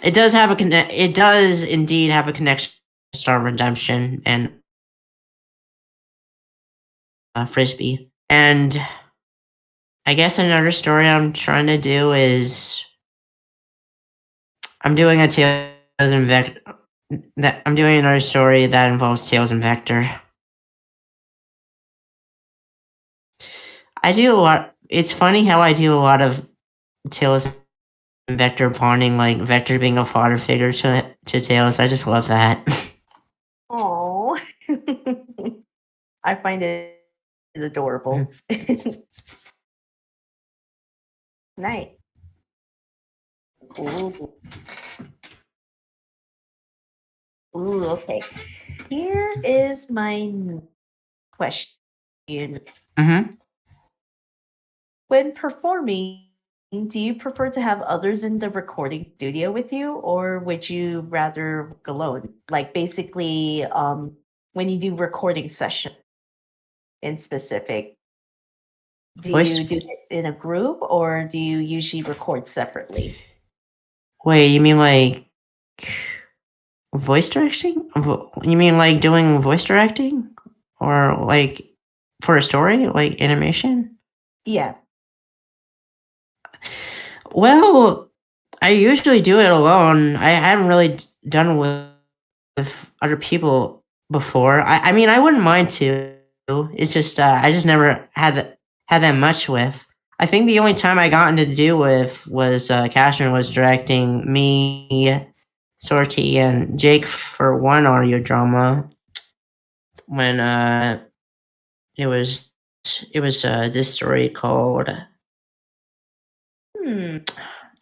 It does indeed have a connection to Star Redemption and Frisbee. And I guess another story I'm trying to do is I'm doing a Tails and Vector. I'm doing another story that involves Tails and Vector. I do a lot. It's funny how I do a lot of Tails and Vector bonding, like Vector being a father figure to Tails. I just love that. Oh. I find it adorable. Nice. Ooh. Ooh, okay. Here is my question. Mm-hmm. When performing, do you prefer to have others in the recording studio with you, or would you rather work alone? Like basically, when you do recording session in specific, do you do it in a group or do you usually record separately? Wait, you mean like voice directing? You mean like doing voice directing? Or like for a story, like animation? Yeah. Well, I usually do it alone. I haven't really done with other people before. I mean, I wouldn't mind to. It's just I just never had that much with. I think the only time I got into do with was Cashman was directing me, Sortie, and Jake for one audio drama when it was this story called.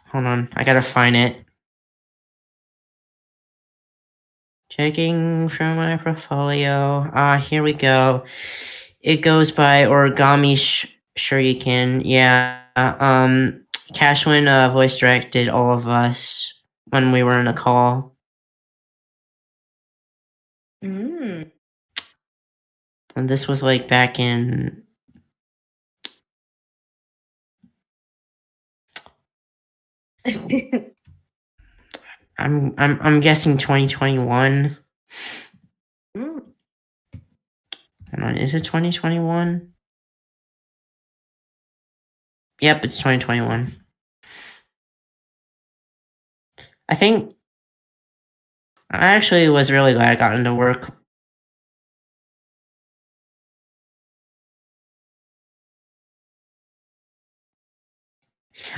Hold on, I gotta find it. Checking from my portfolio. Here we go. It goes by Origami Shuriken. Yeah. Cashwin voice directed all of us when we were in a call. And this was like back in. I'm guessing 2021. Hold on, is it 2021? Yep, it's 2021. I think I actually was really glad I got into work.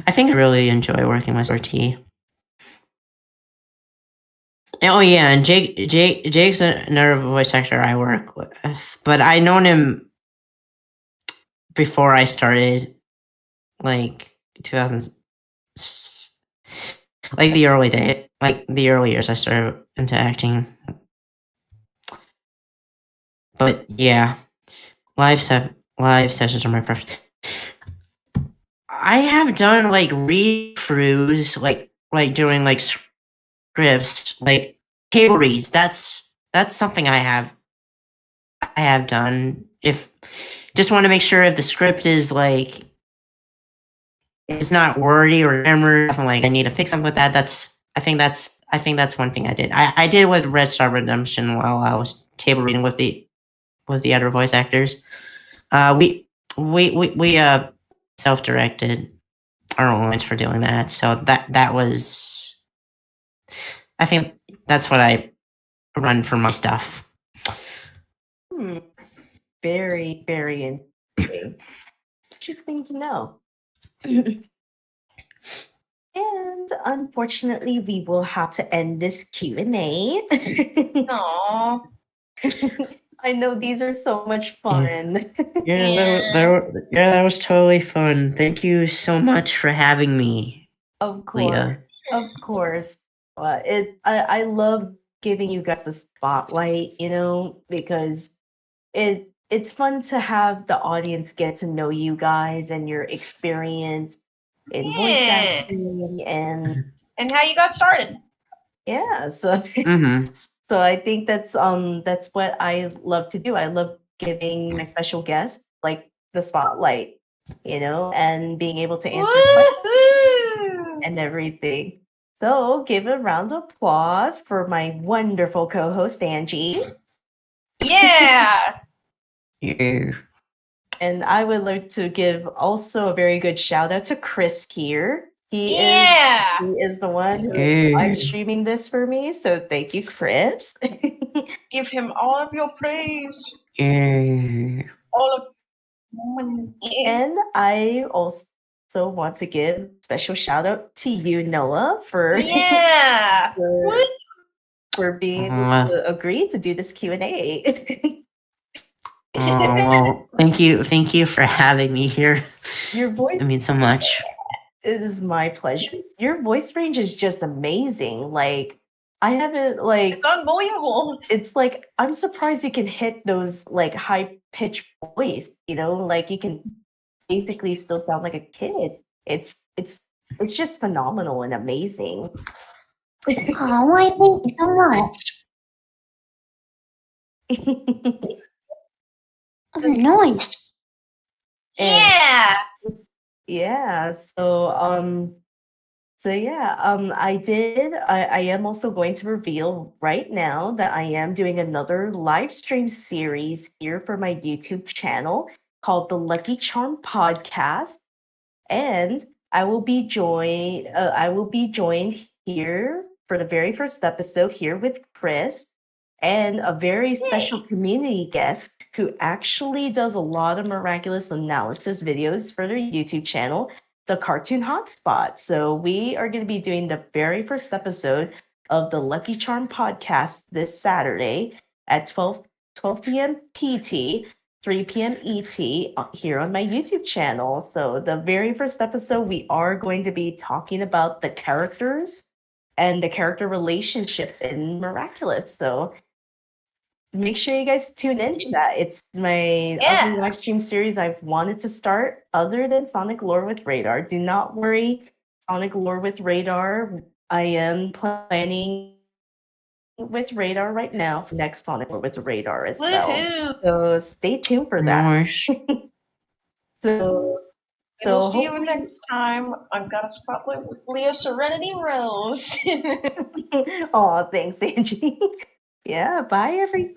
I think I really enjoy working with RT. Oh yeah, and Jake's another voice actor I work with, but I known him before I started, like 2000, like the early years I started into acting. But yeah, live sessions are my preference. I have done like read-throughs, like doing like scripts, like table reads. That's something I have done. If just want to make sure if the script is like it's not wordy or grammar, if I'm like I need to fix something with that. I think that's one thing I did. I did with Red Star Redemption while I was table reading with the other voice actors. We self-directed our own lines for doing that. So that was, I think that's what I run for my stuff. Very, very interesting. Interesting to know. And unfortunately, we will have to end this Q&A. Aww. I know these are so much fun. That was totally fun. Thank you so much for having me. Of course, Leah. of course. I love giving you guys the spotlight, because it's fun to have the audience get to know you guys and your experience in voice Yeah. acting and how you got started. yeah, so Mm-hmm. so I think that's what I love to do. I love giving my special guests like the spotlight, and being able to answer questions Woohoo! and everything. So give a round of applause for my wonderful co-host Angie. Yeah. Yeah. And I would like to give also a very good shout out to Chris here. He is the one who is live streaming this for me. So thank you, Chris. Give him all of your praise. Yeah. All of And I also want to give special shout out to you, Noah, for for being able to agree to do this Q&A. Well, thank you for having me here. Your voice, it means so much. It is my pleasure. Your voice range is just amazing. Like I haven't it's unbelievable. It's like I'm surprised you can hit those like high pitched voice. Like you can basically still sound like a kid. It's just phenomenal and amazing. Oh, why, thank you so much. Oh, nice. Yeah. Yeah. So yeah, I am also going to reveal right now that I am doing another live stream series here for my YouTube channel called the Lucky Charm Podcast. And I will be joined here for the very first episode here with Chris and a very special community guest who actually does a lot of miraculous analysis videos for their YouTube channel, the Cartoon Hotspot. So we are going to be doing the very first episode of the Lucky Charm podcast this Saturday at 12 p.m. PT, 3 p.m. ET here on my YouTube channel. So the very first episode, we are going to be talking about the characters and the character relationships in Miraculous. So make sure you guys tune into that. It's my other live stream series I've wanted to start other than Sonic Lore with Radar. Do not worry, Sonic Lore with Radar. I am planning with Radar right now for next Sonic Lore with Radar as well. So stay tuned for that. So we'll see you next time. I've got a spotlight with Liaserenityrose. Oh, thanks, Angie. Yeah, bye everyone.